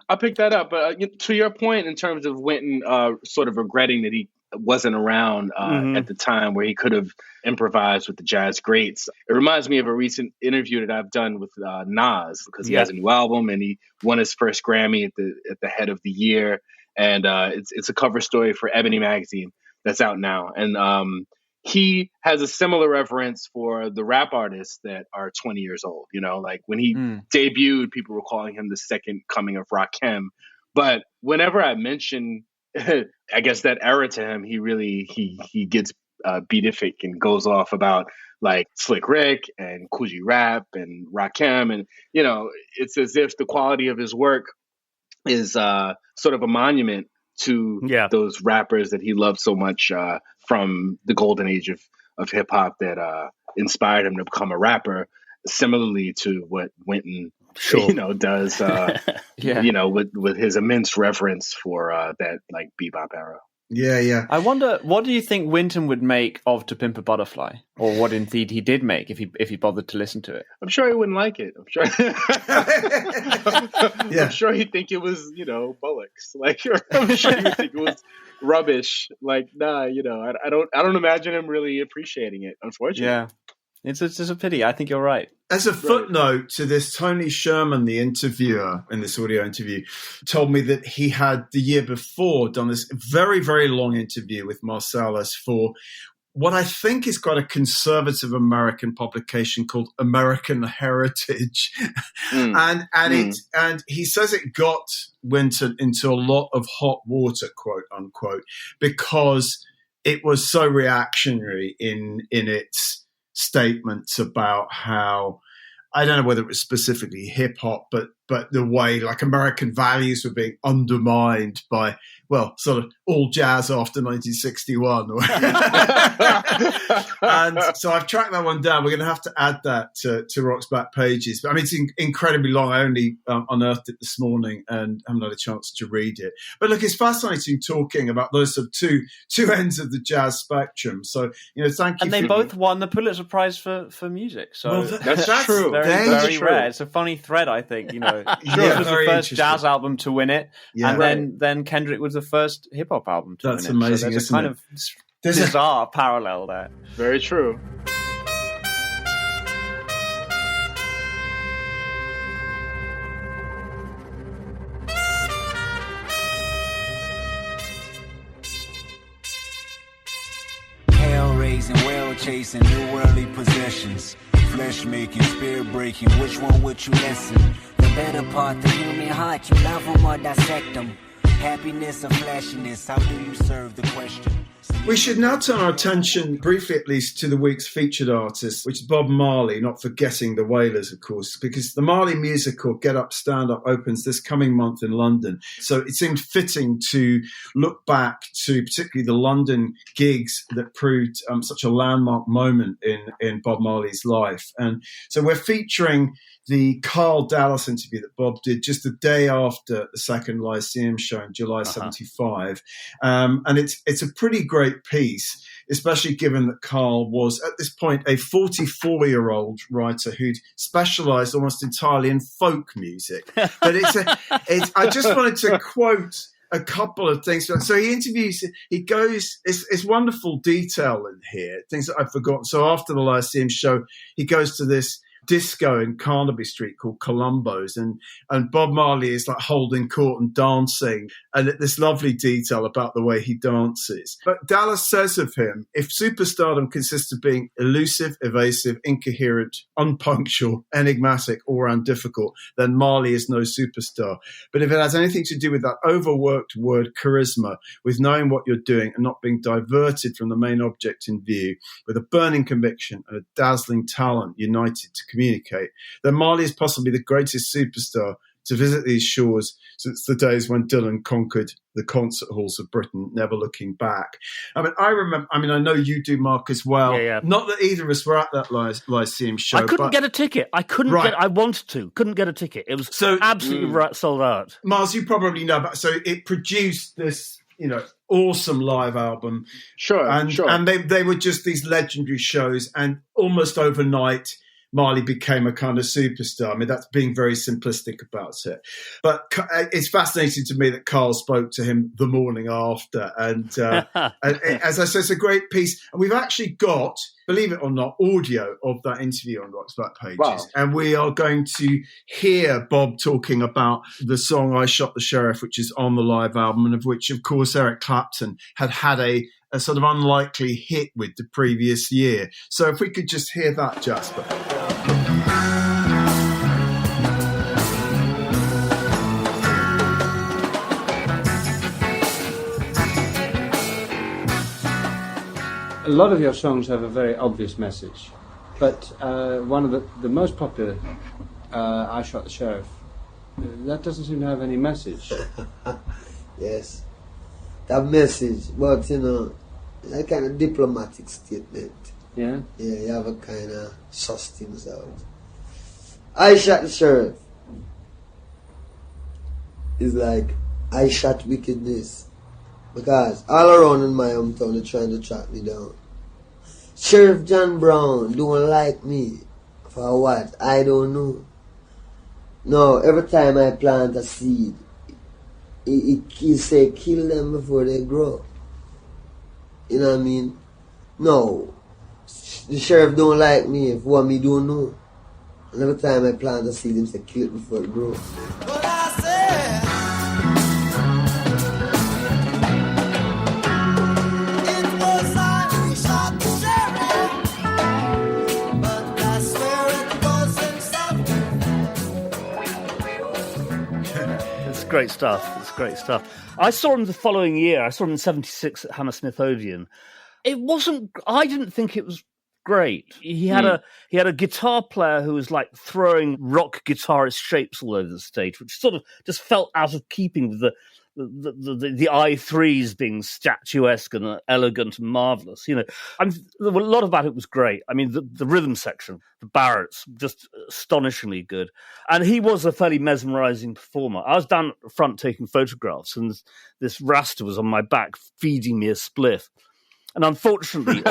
I'll pick that up. But to your point, in terms of Wynton sort of regretting that he wasn't around at the time where he could have improvised with the jazz greats, it reminds me of a recent interview that I've done with Nas, because he has a new album and he won his first Grammy at the head of the year, and it's a cover story for Ebony magazine that's out now, and he has a similar reverence for the rap artists that are 20 years old. Like when he debuted, people were calling him the second coming of Rakim, but whenever I mention I guess that era to him, he really he gets beatific and goes off about like Slick Rick and Coogee Rap and Rakim, and it's as if the quality of his work is sort of a monument to those rappers that he loved so much from the golden age of hip hop that inspired him to become a rapper. Similarly to what Wynton does, with his immense reverence for that like bebop era. Yeah. I wonder, what do you think Wynton would make of To Pimp a Butterfly, or what indeed he did make if he bothered to listen to it? I'm sure he wouldn't like it. I'm sure. I'm sure he'd think it was bollocks. Like I'm sure he'd think it was rubbish. Like I don't imagine him really appreciating it. Unfortunately. Yeah. It's a pity. I think you're right. As a footnote to this, Tony Scherman, the interviewer in this audio interview, told me that he had the year before done this very, very long interview with Marsalis for what I think is quite a conservative American publication called American Heritage. And he says it got Wynton into a lot of hot water, quote unquote, because it was so reactionary in its statements about how, I don't know whether it was specifically hip hop, but the way like American values were being undermined by, well, sort of all jazz after 1961. And so I've tracked that one down. We're going to have to add that to Rock's back pages. But I mean, it's incredibly long. I only unearthed it this morning and haven't had a chance to read it. But look, it's fascinating talking about those sort of two ends of the jazz spectrum. So, thank you. And they both won the Pulitzer Prize for music. So that's true. Very rare. It's a funny thread, I think. This was the first jazz album to win it, and then Kendrick was the first hip hop album to win it. That's amazing. So there's a kind of bizarre parallel there. Very true. Hell raising, well chasing, new worldly possessions. Flesh making, spirit breaking, which one would you listen? The better part, the human heart, you love them or dissect them. Happiness or flashiness, how do you serve the question? We should now turn our attention, briefly at least, to the week's featured artist, which is Bob Marley, not forgetting the Wailers, of course, because the Marley musical Get Up, Stand Up opens this coming month in London. So it seemed fitting to look back to particularly the London gigs that proved such a landmark moment in Bob Marley's life. And so we're featuring the Carl Dallas interview that Bob did just the day after the second Lyceum show in July 75. And it's a pretty great piece, especially given that Carl was at this point a 44-year-old writer who'd specialized almost entirely in folk music. But I just wanted to quote a couple of things. So he goes, it's wonderful detail in here, things that I've forgotten. So after the Lyceum show, he goes to this disco in Carnaby Street called Columbo's, and Bob Marley is like holding court and dancing, and this lovely detail about the way he dances. But Dallas says of him, if superstardom consists of being elusive, evasive, incoherent, unpunctual, enigmatic, or difficult, then Marley is no superstar. But if it has anything to do with that overworked word charisma, with knowing what you're doing and not being diverted from the main object in view, with a burning conviction and a dazzling talent united to communicate, then Marley is possibly the greatest superstar to visit these shores since the days when Dylan conquered the concert halls of Britain, never looking back. I know you do, Mark, as well. Yeah. Not that either of us were at that Lyceum show. I couldn't get a ticket. I wanted to. Couldn't get a ticket. It was absolutely sold out. Miles, you probably know about. So it produced this, awesome live album. Sure. And they were just these legendary shows, and almost overnight, Marley became a kind of superstar. I mean, that's being very simplistic about it. But it's fascinating to me that Carl spoke to him the morning after. And as I said, it's a great piece. And we've actually got, believe it or not, audio of that interview on Rock's Back Pages. Wow. And we are going to hear Bob talking about the song I Shot the Sheriff, which is on the live album, and of which, of course, Eric Clapton had a sort of unlikely hit with the previous year. So if we could just hear that, Jasper. A lot of your songs have a very obvious message, but one of the most popular, I Shot the Sheriff, that doesn't seem to have any message. Yes, that message, but a kind of diplomatic statement. Yeah? Yeah, you have a kind of suss things out. I shot the sheriff. It's like, I shot wickedness. Because all around in my hometown they're trying to track me down. Sheriff John Brown don't like me. For what? I don't know. No, every time I plant a seed, he say kill them before they grow. You know what I mean? No. The sheriff don't like me if what me don't know. And every time I plant a seed, him say kill it before it grows. What I said. It was I who shot the sheriff, but I swear it was himself. It's great stuff. I saw him the following year. I saw him in '76 at Hammersmith Odeon. I didn't think it was great. He had a guitar player who was like throwing rock guitarist shapes all over the stage, which sort of just felt out of keeping with the I3s being statuesque and elegant and marvelous. A lot about it was great. I mean, the rhythm section, the Barretts, just astonishingly good. And he was a fairly mesmerizing performer. I was down front taking photographs, and this Rasta was on my back feeding me a spliff. And unfortunately,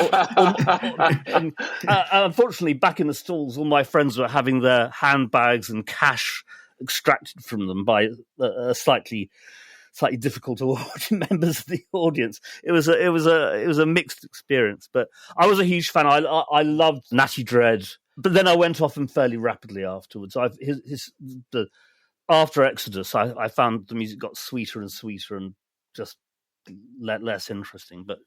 unfortunately, back in the stalls, all my friends were having their handbags and cash extracted from them by slightly difficult members of the audience. It was a mixed experience, but I was a huge fan. I loved Natty Dread, but then I went off him fairly rapidly afterwards. After Exodus, I found the music got sweeter and sweeter and just less interesting, but.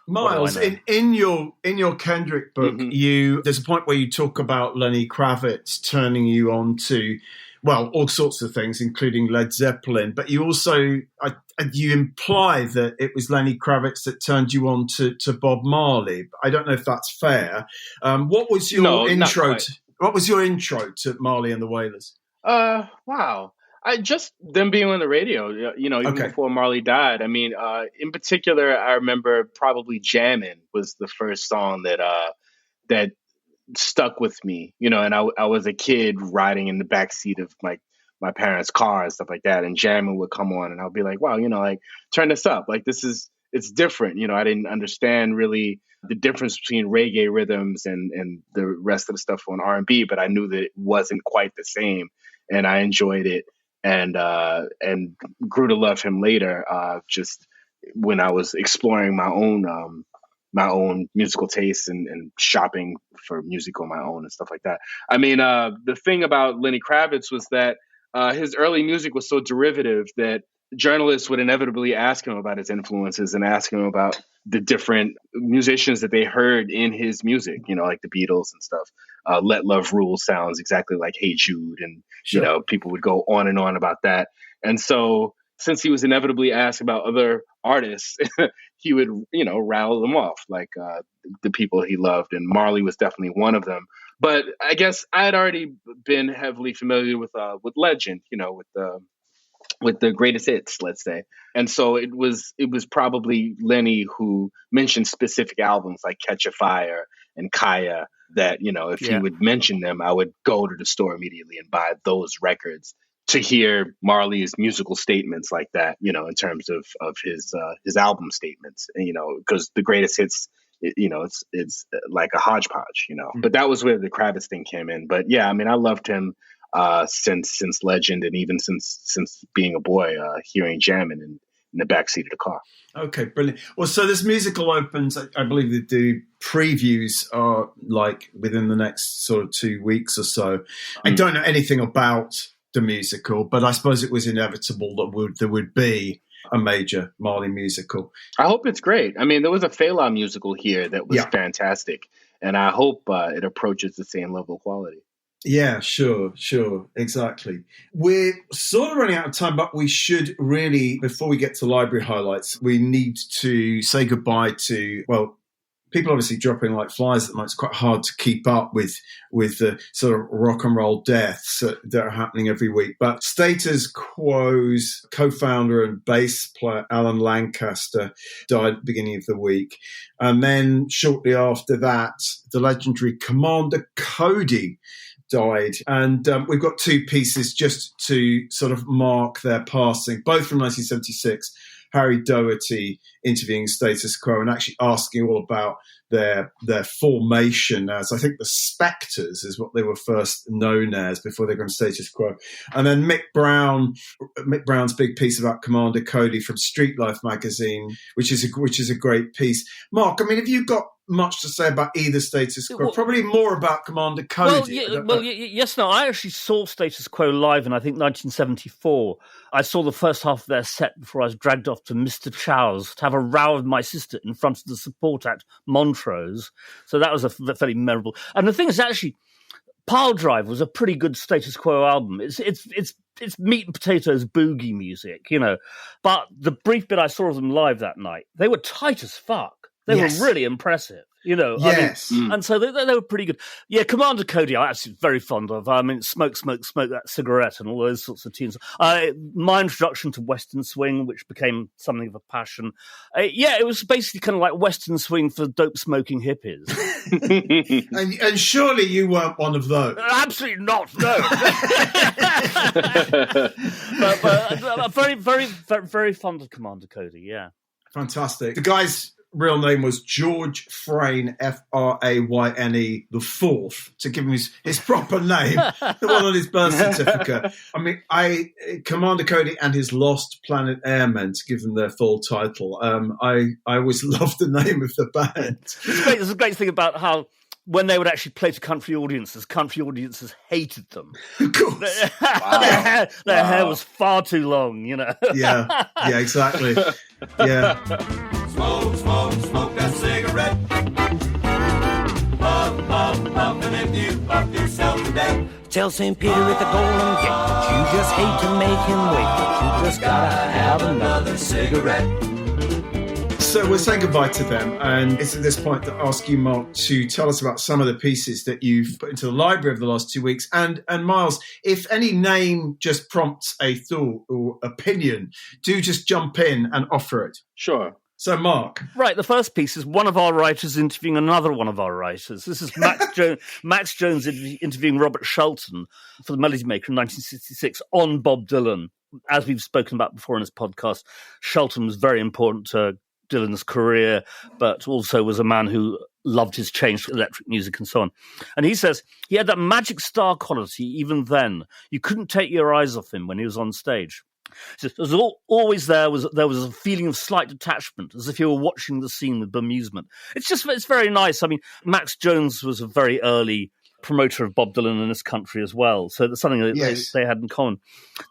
Miles, in your Kendrick book, there's a point where you talk about Lenny Kravitz turning you on to, well, all sorts of things, including Led Zeppelin. But you also you imply that it was Lenny Kravitz that turned you on to Bob Marley. I don't know if that's fair. What was your intro? What was your intro to Marley and the Wailers? Wow. Just them being on the radio, even before Marley died. I mean, in particular, I remember probably Jammin' was the first song that stuck with me, and I was a kid riding in the backseat of my parents' car and stuff like that, and Jammin' would come on, and I'll be like, wow, turn this up. Like, it's different. I didn't understand really the difference between reggae rhythms and the rest of the stuff on R&B, but I knew that it wasn't quite the same, and I enjoyed it. And grew to love him later, just when I was exploring my own musical tastes and shopping for music on my own and stuff like that. I mean, the thing about Lenny Kravitz was that his early music was so derivative that journalists would inevitably ask him about his influences and ask him about the different musicians that they heard in his music, like the Beatles and stuff. Let Love Rule sounds exactly like Hey Jude. And, people would go on and on about that. And so since he was inevitably asked about other artists, he would, rattle them off like the people he loved. And Marley was definitely one of them. But I guess I had already been heavily familiar with Legend, with the greatest hits, let's say. And so it was probably Lenny who mentioned specific albums like Catch a Fire and Kaya that, if he would mention them, I would go to the store immediately and buy those records to hear Marley's musical statements like that, in terms of his album statements, because the greatest hits, it's like a hodgepodge, but that was where the Kravitz thing came in. But yeah, I mean, I loved him since Legend, and even since being a boy, hearing jamming in the backseat of the car. Okay, brilliant. Well, so this musical opens, I believe they do previews are like within the next sort of 2 weeks or so. I don't know anything about the musical, but I suppose it was inevitable that there would be a major Marley musical. I hope it's great. I mean, there was a Fela musical here that was fantastic, and I hope it approaches the same level of quality. Yeah, sure, exactly. We're sort of running out of time, but we should really, before we get to library highlights, we need to say goodbye to, well, people obviously dropping like flies at the moment. It's quite hard to keep up with the sort of rock and roll deaths that are happening every week. But Status Quo's co-founder and bass player Alan Lancaster died at the beginning of the week. And then shortly after that, the legendary Commander Cody died. And we've got two pieces just to sort of mark their passing, both from 1976. Harry Doherty interviewing Status Quo and actually asking all about their formation as, I think, the Spectres is what they were first known as before they got Status Quo. And then Mick Brown's big piece about Commander Cody from Street Life magazine, which is a great piece. Mark, I mean, have you got much to say about either Status Quo? Probably more about Commander Cody. Yes. No, I actually saw Status Quo live in, I think, 1974. I saw the first half of their set before I was dragged off to Mr. Chow's to have a row with my sister in front of the support act Montrose. So that was a fairly memorable. And the thing is, actually, Pile Drive was a pretty good Status Quo album. It's meat and potatoes boogie music, But the brief bit I saw of them live that night, they were tight as fuck. They were really impressive, Yes. I mean, and so they were pretty good. Yeah, Commander Cody, I'm actually very fond of. I mean, Smoke that cigarette and all those sorts of tunes. My introduction to Western Swing, which became something of a passion. It was basically kind of like Western Swing for dope-smoking hippies. and surely you weren't one of those. Absolutely not, no. but very, very, very, very fond of Commander Cody, yeah. Fantastic. The guy's real name was George Frayne, Frayne the Fourth, to give him his proper name, the one on his birth certificate. I mean, Commander Cody and his Lost Planet Airmen, to give them their full title. I always loved the name of the band. There's a great thing about how when they would actually play to country audiences hated them. Of course. Their hair was far too long, Yeah, exactly. Yeah. Smoke that cigarette. Puff, and if you puff yourself to death. Tell St. Peter at the Golden Gate that you just hate to make him wait, but you just gotta have another cigarette. So we're saying goodbye to them, and it's at this point that I ask you, Mark, to tell us about some of the pieces that you've put into the library over the last 2 weeks. And Miles, if any name just prompts a thought or opinion, do just jump in and offer it. Sure. So, Mark. Right, the first piece is one of our writers interviewing another one of our writers. This is Max Jones interviewing Robert Shelton for The Melody Maker in 1966 on Bob Dylan. As we've spoken about before in this podcast, Shelton was very important to Dylan's career, but also was a man who loved his changed electric music and so on. And he says he had that magic star quality even then. You couldn't take your eyes off him when he was on stage. He says, always there was a feeling of slight detachment, as if you were watching the scene with bemusement. It's very nice. I mean, Max Jones was a very early promoter of Bob Dylan in this country as well, so that's something that they had in common.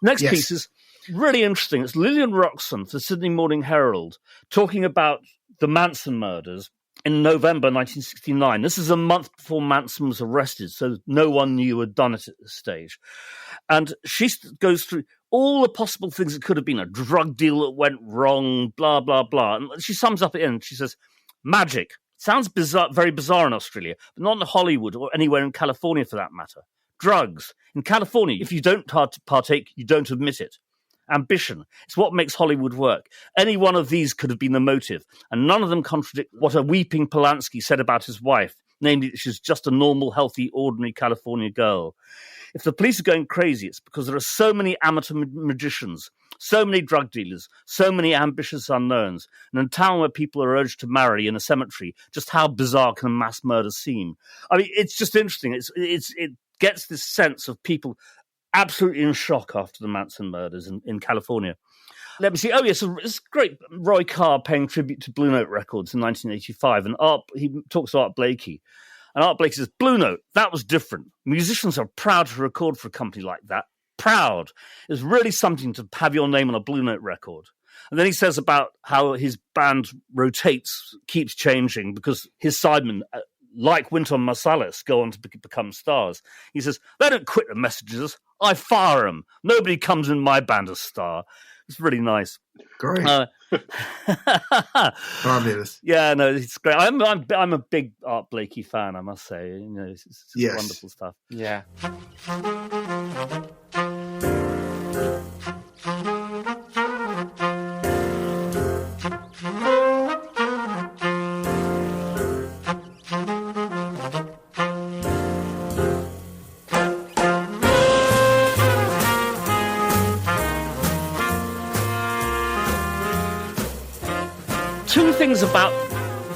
Next piece is really interesting. It's Lillian Roxon for the Sydney Morning Herald talking about the Manson murders in November 1969. This is a month before Manson was arrested, so no one knew who had done it at this stage. And she goes through all the possible things. It could have been a drug deal that went wrong, blah, blah, blah. And she sums up at the end. She says, magic, Sounds bizarre, very bizarre in Australia, but not in Hollywood or anywhere in California for that matter. Drugs. In California, if you don't partake, you don't admit it. Ambition. It's what makes Hollywood work. Any one of these could have been the motive, and none of them contradict what a weeping Polanski said about his wife, namely that she's just a normal, healthy, ordinary California girl. If the police are going crazy, it's because there are so many amateur magicians, so many drug dealers, so many ambitious unknowns, and in a town where people are urged to marry in a cemetery, just how bizarre can a mass murder seem? I mean, it's just interesting. It gets this sense of people absolutely in shock after the Manson murders in California. Let me see. Oh, yes, it's great. Roy Carr paying tribute to Blue Note Records in 1985, and he talks to Art Blakey. And Art Blakey says, Blue Note, that was different. Musicians are proud to record for a company like that. Proud. It's really something to have your name on a Blue Note record. And then he says about how his band rotates, keeps changing, because his sidemen, like Wynton Marsalis, go on to become stars. He says, they don't quit the messages. I fire them. Nobody comes in my band a star. It's really nice. Great. Fabulous. Yeah, no, it's great. I'm a big Art Blakey fan, I must say. You know, it's just wonderful stuff. Yeah. Two things about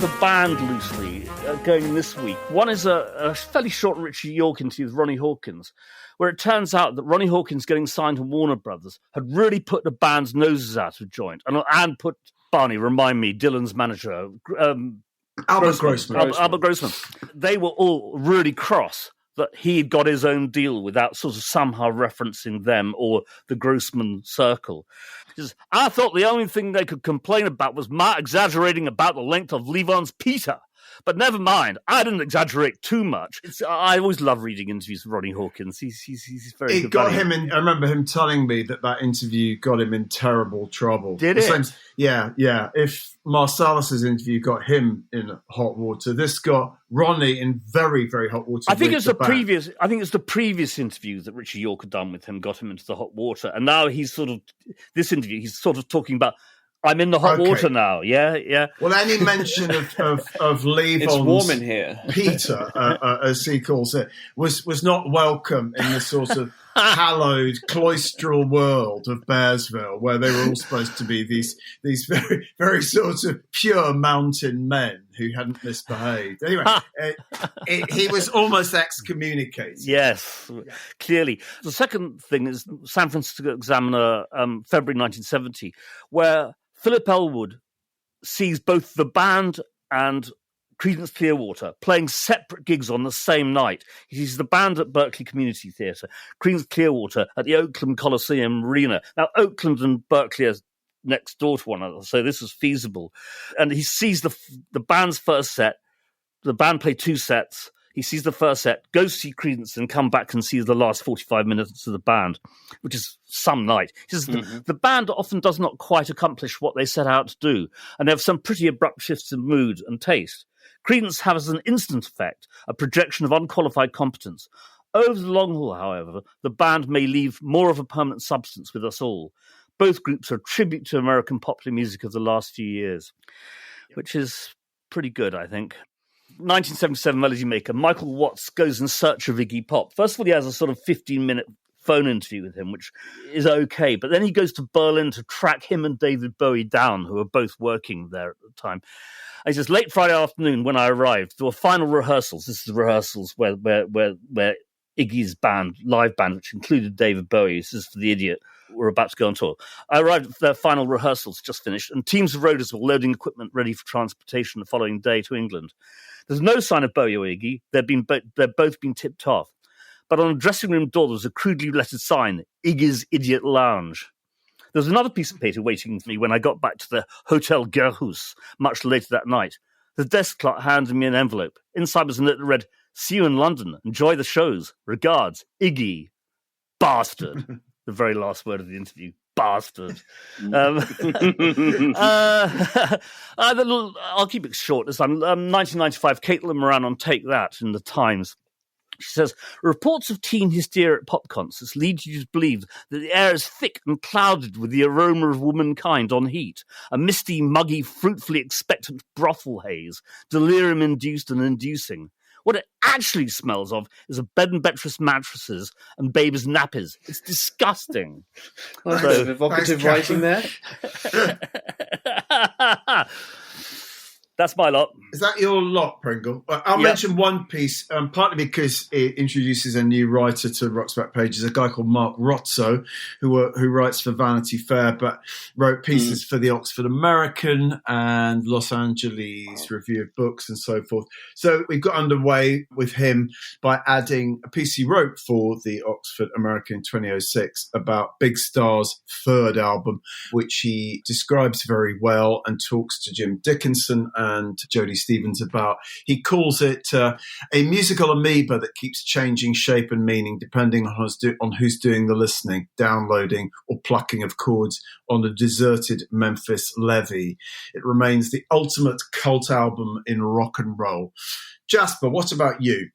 the band loosely going this week. One is a fairly short Richie York interview with Ronnie Hawkins, where it turns out that Ronnie Hawkins getting signed to Warner Brothers had really put the band's noses out of joint and put Barney, remind me, Dylan's manager, Albert Grossman. Albert Grossman. They were all really cross that he'd got his own deal without sort of somehow referencing them or the Grossman circle. Because I thought the only thing they could complain about was my exaggerating about the length of Levon's Peter. But never mind, I didn't exaggerate too much. I always love reading interviews with Ronnie Hawkins. He's very good. It got him in. I remember him telling me that interview got him in terrible trouble. Did it? Yeah. If Marsalis's interview got him in hot water, this got Ronnie in very, very hot water. I think it's the previous interview that Richie York had done with him got him into the hot water, and now he's sort of talking about, I'm in the hot water now. Yeah. Well, any mention of Levon's it's warm in here. Peter, as he calls it, was not welcome in the sort of hallowed cloistral world of Bearsville, where they were all supposed to be these very, very sort of pure mountain men who hadn't misbehaved. Anyway, he was almost excommunicated. Yes, clearly. The second thing is San Francisco Examiner, February 1970, where Philip Elwood sees both the band and Creedence Clearwater playing separate gigs on the same night. He sees the band at Berkeley Community Theatre, Creedence Clearwater at the Oakland Coliseum Arena. Now, Oakland and Berkeley are next door to one another, so this is feasible. And he sees the band's first set. The band play two sets. He sees the first set, goes to see Creedence, and come back and sees the last 45 minutes of the band, which is some night. He says the band often does not quite accomplish what they set out to do, and they have some pretty abrupt shifts in mood and taste. Creedence has an instant effect, a projection of unqualified competence. Over the long haul, however, the band may leave more of a permanent substance with us all. Both groups are a tribute to American popular music of the last few years, which is pretty good, I think. 1977 Melody Maker, Michael Watts goes in search of Iggy Pop. First of all, he has a sort of 15-minute phone interview with him, which is okay. But then he goes to Berlin to track him and David Bowie down, who are both working there at the time. And he says, late Friday afternoon when I arrived, there were final rehearsals. This is the rehearsals where Iggy's band, live band, which included David Bowie, this is for the idiot, were about to go on tour. I arrived at their final rehearsals, just finished, and teams of roadies were loading equipment ready for transportation the following day to England. There's no sign of Bowie or Iggy. They've both been tipped off. But on a dressing room door, there was a crudely lettered sign, Iggy's Idiot Lounge. There was another piece of paper waiting for me when I got back to the Hotel Gerhus much later that night. The desk clerk handed me an envelope. Inside was a note that read, see you in London. Enjoy the shows. Regards, Iggy. Bastard. The very last word of the interview. bastard. I'll keep it short this time. 1995, Caitlin Moran on Take That in the Times. She says, reports of teen hysteria at pop concerts lead you to believe that the air is thick and clouded with the aroma of womankind on heat, a misty, muggy, fruitfully expectant brothel haze, delirium-induced and inducing. What it actually smells of is a bed and breakfast mattresses and babies' nappies. It's disgusting. Well, so, evocative writing there. That's my lot. Is that your lot, Pringle? I'll mention one piece, partly because it introduces a new writer to Rock's Back Pages, a guy called Mark Rozzo, who writes for Vanity Fair, but wrote pieces for the Oxford American and Los Angeles Review of Books and so forth. So we got underway with him by adding a piece he wrote for the Oxford American in 2006 about Big Star's third album, which he describes very well and talks to Jim Dickinson and Jodie Stevens about. He calls it a musical amoeba that keeps changing shape and meaning depending on who's doing the listening, downloading or plucking of chords on a deserted Memphis levee. It remains the ultimate cult album in rock and roll. Jasper, what about you?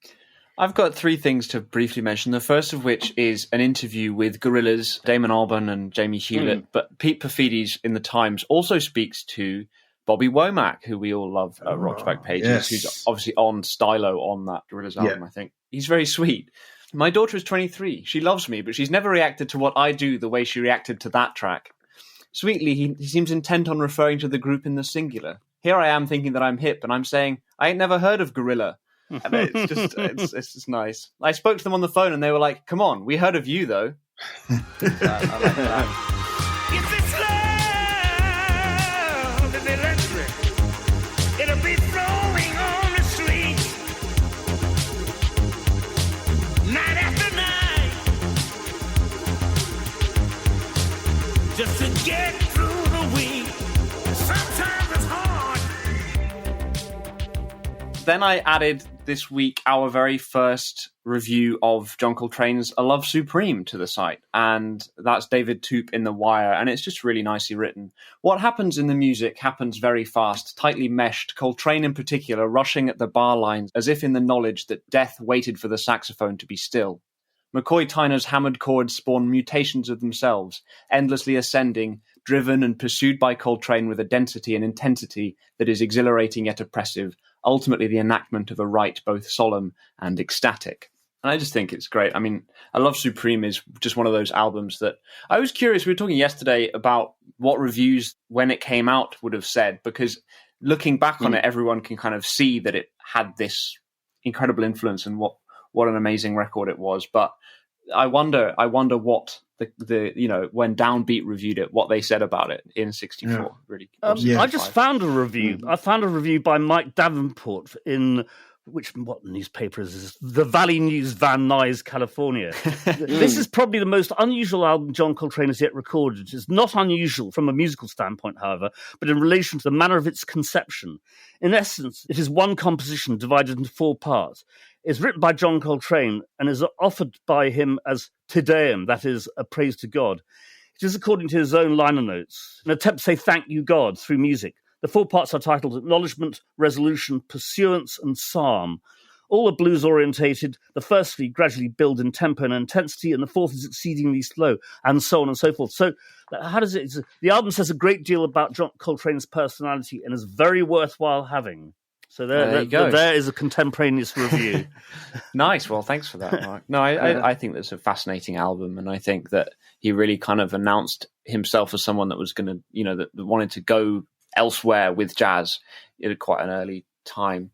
I've got three things to briefly mention. The first of which is an interview with Gorillaz, Damon Albarn and Jamie Hewlett. But Pete Perfides in the Times also speaks to Bobby Womack, who we all love at Rock's Back Pages, who's obviously on Stylo on that Gorillaz album, I think. He's very sweet. My daughter is 23. She loves me, but she's never reacted to what I do the way she reacted to that track. Sweetly, he seems intent on referring to the group in the singular. Here I am thinking that I'm hip, and I'm saying, I ain't never heard of Gorilla. And it's just nice. I spoke to them on the phone, and they were like, come on, we heard of you, though. I like that. It'll be flowing on the street, night after night, just to get through the week. Sometimes it's hard. Then I added this week our very first review of John Coltrane's A Love Supreme to the site, and that's David Toop in The Wire, and it's just really nicely written. What happens in the music happens very fast, tightly meshed, Coltrane in particular rushing at the bar lines as if in the knowledge that death waited for the saxophone to be still. McCoy Tyner's hammered chords spawn mutations of themselves, endlessly ascending, driven and pursued by Coltrane with a density and intensity that is exhilarating yet oppressive, ultimately the enactment of a rite both solemn and ecstatic. And I just think it's great. I mean, I Love Supreme is just one of those albums that I was curious. We were talking yesterday about what reviews when it came out would have said, because looking back on it, everyone can kind of see that it had this incredible influence and what an amazing record it was. But I wonder what the when Downbeat reviewed it, what they said about it in '64. Yeah. Really, I just found a review. I found a review by Mike Davenport in what newspaper is this? The Valley News, Van Nuys, California. This is probably the most unusual album John Coltrane has yet recorded. It's not unusual from a musical standpoint, however, but in relation to the manner of its conception. In essence, it is one composition divided into 4 parts. It's written by John Coltrane and is offered by him as Te Deum, that is, a praise to God. It is, according to his own liner notes, an attempt to say thank you, God, through music. The 4 parts are titled Acknowledgement, Resolution, Pursuance, and Psalm. All are blues-orientated. The first 3 gradually build in tempo and intensity, and the 4th is exceedingly slow, and so on and so forth. So how does it... The album says a great deal about John Coltrane's personality and is very worthwhile having. So there is a contemporaneous review. Nice. Well, thanks for that, Mark. No, I think that's a fascinating album, and I think that he really kind of announced himself as someone that was going to, that wanted to go elsewhere with jazz at quite an early time,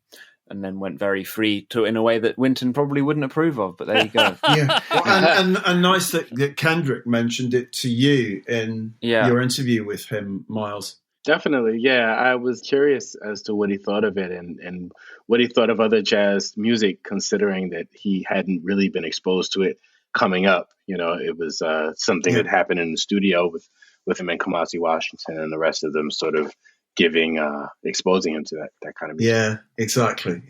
and then went very free in a way that Wynton probably wouldn't approve of. But there you go. Yeah, well, and nice that Kendrick mentioned it to you in your interview with him, Miles. Definitely, yeah. I was curious as to what he thought of it and what he thought of other jazz music, considering that he hadn't really been exposed to it coming up. It was something that happened in the studio with him and Kamasi Washington and the rest of them sort of exposing him to that kind of music. Yeah, exactly.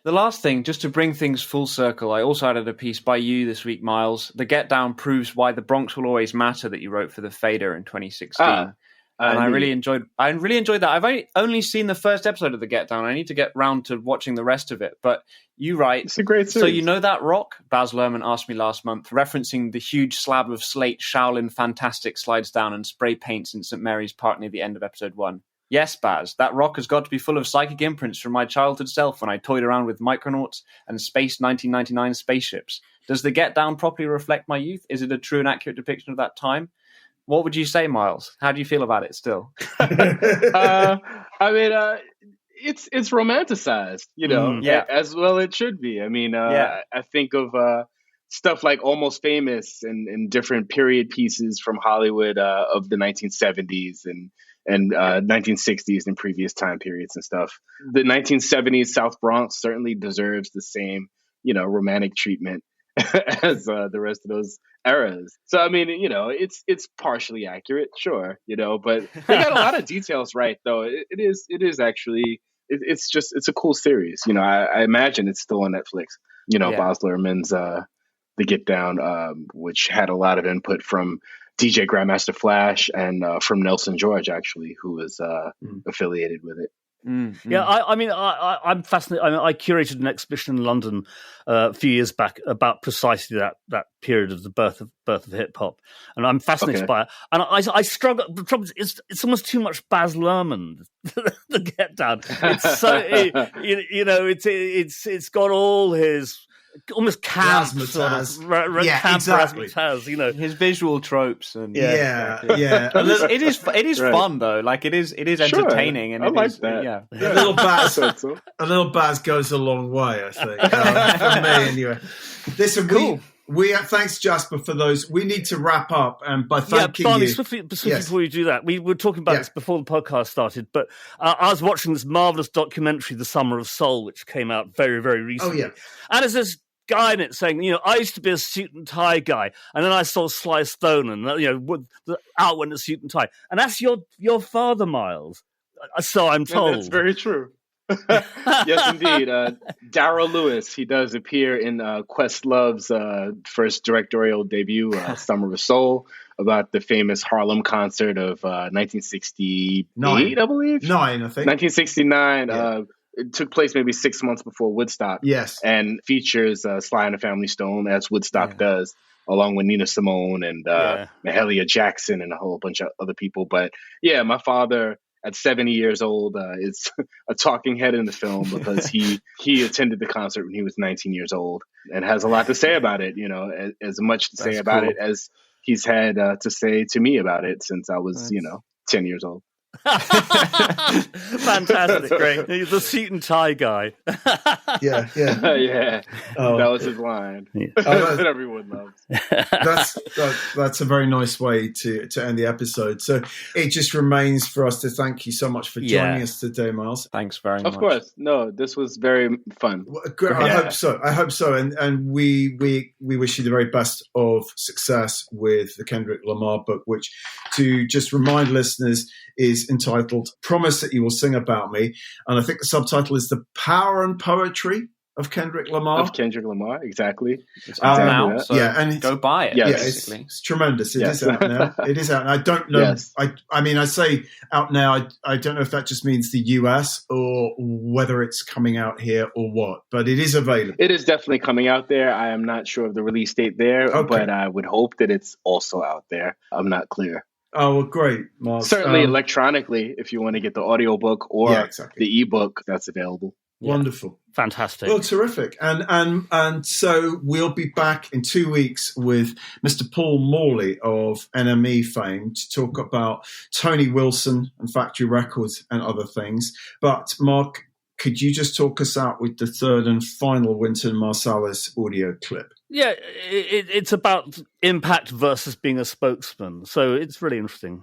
The last thing, just to bring things full circle, I also added a piece by you this week, Miles. The Get Down proves why the Bronx will always matter that you wrote for the Fader in 2016. And I really enjoyed that. I've only seen the first episode of the Get Down. I need to get round to watching the rest of it. But you write, it's a great series. So you know that rock? Baz Luhrmann asked me last month, referencing the huge slab of slate Shaolin Fantastic slides down and spray paints in St. Mary's Park near the end of episode 1. Yes, Baz, that rock has got to be full of psychic imprints from my childhood self when I toyed around with Micronauts and Space 1999 spaceships. Does the Get Down properly reflect my youth? Is it a true and accurate depiction of that time? What would you say, Miles? How do you feel about it still? I mean, it's romanticized, as well it should be. I mean, I think of stuff like Almost Famous and different period pieces from Hollywood of the 1970s and 1960s and previous time periods and stuff. The 1970s South Bronx certainly deserves the same, romantic treatment as the rest of those eras. So, I mean, it's partially accurate, sure, but they got a lot of details right, though. It is actually, it's a cool series. I imagine it's still on Netflix. Baz Luhrmann's The Get Down, which had a lot of input from DJ Grandmaster Flash and from Nelson George, actually, who was affiliated with it. Mm-hmm. Yeah, I'm fascinated. I curated an exhibition in London a few years back about precisely that period of the birth of hip hop, and I'm fascinated by it. And I struggle. The trouble is, it's almost too much Baz Luhrmann. The Get Down. It's so it's got all his almost camp razzmatazz, his visual tropes and it is fun though. Like it is entertaining, and I like that. A little Baz goes a long way, I think. For me, anyway. Listen, cool. We thanks, Jasper, for those. We need to wrap up, and by thanking Barney, you. Swiftly before you do that, we were talking about this before the podcast started, but I was watching this marvelous documentary, The Summer of Soul, which came out very, very recently. And there's this guy in it saying, I used to be a suit and tie guy, and then I saw Sly Stone, and out went a suit and tie, and that's your father, Miles. So I'm told. That's very true. Yes, indeed. Darryl Lewis, he does appear in Questlove's first directorial debut, Summer of Soul, about the famous Harlem concert of 1968, I believe? 1969. It took place maybe 6 months before Woodstock. Yes. And features Sly and the Family Stone, as Woodstock does, along with Nina Simone and Mahalia Jackson and a whole bunch of other people. But yeah, my father at 70 years old is a talking head in the film because he attended the concert when he was 19 years old and has a lot to say about it, as much to say about it as he's had to say to me about it since I was, 10 years old. Fantastic. Great. He's the suit and tie guy. Yeah. That was his line. That everyone loves. That's a very nice way to end the episode. So it just remains for us to thank you so much for joining us today, Miles. Thanks very much. Of course. No, this was very fun. I hope so. And we wish you the very best of success with the Kendrick Lamar book, which, to just remind listeners, is entitled Promise That You Will Sing About Me. And I think the subtitle is The Power and Poetry of Kendrick Lamar. Exactly. It's out now, so and go buy it. Yes, it's tremendous. It is out now. It is out. And I don't know. Yes. I mean, I say out now. I don't know if that just means the US or whether it's coming out here or what. But it is available. It is definitely coming out there. I am not sure of the release date there, but I would hope that it's also out there. I'm not clear. Oh, well, great, Mark. Certainly electronically, if you want to get the audiobook or the ebook, that's available. Wonderful. Fantastic. Well, terrific. And so we'll be back in 2 weeks with Mr. Paul Morley of NME fame to talk about Tony Wilson and Factory Records and other things. But, Mark, could you just talk us out with the third and final Wynton Marsalis audio clip? Yeah, it's about impact versus being a spokesman. So it's really interesting.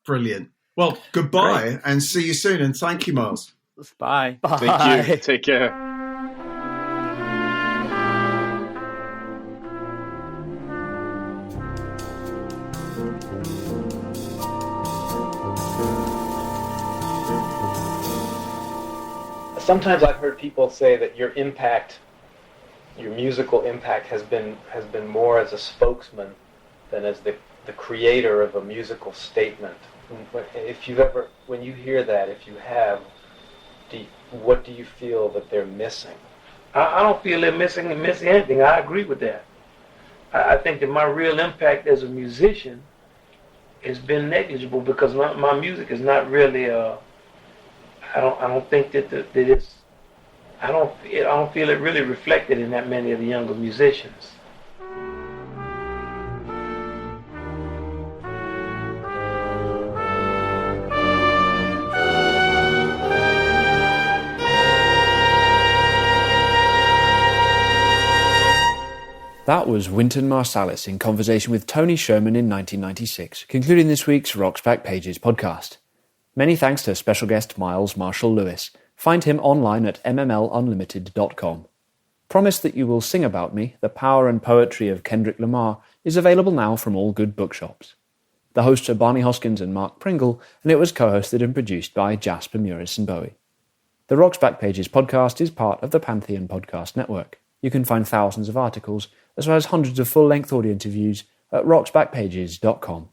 Brilliant. Well, goodbye and see you soon. And thank you, Miles. Bye. Thank you. Take care. sometimes I've heard people say that your musical impact has been more as a spokesman than as the creator of a musical statement. If you've ever, when you hear that, if you have, what do you feel that they're missing? I don't feel they're missing anything. I agree with that. I think that my real impact as a musician has been negligible because my music is not really. I don't think that it's. I don't feel it really reflected in that many of the younger musicians. That was Wynton Marsalis in conversation with Tony Scherman in 1996, concluding this week's Rocks Back Pages podcast. Many thanks to special guest Miles Marshall Lewis. Find him online at mmlunlimited.com. Promise That You Will Sing About Me, The Power and Poetry of Kendrick Lamar, is available now from all good bookshops. The hosts are Barney Hoskins and Mark Pringle, and it was co-hosted and produced by Jasper, Muriss and Bowie. The Rocks Back Pages podcast is part of the Pantheon Podcast Network. You can find thousands of articles, as well as hundreds of full-length audio interviews at rocksbackpages.com.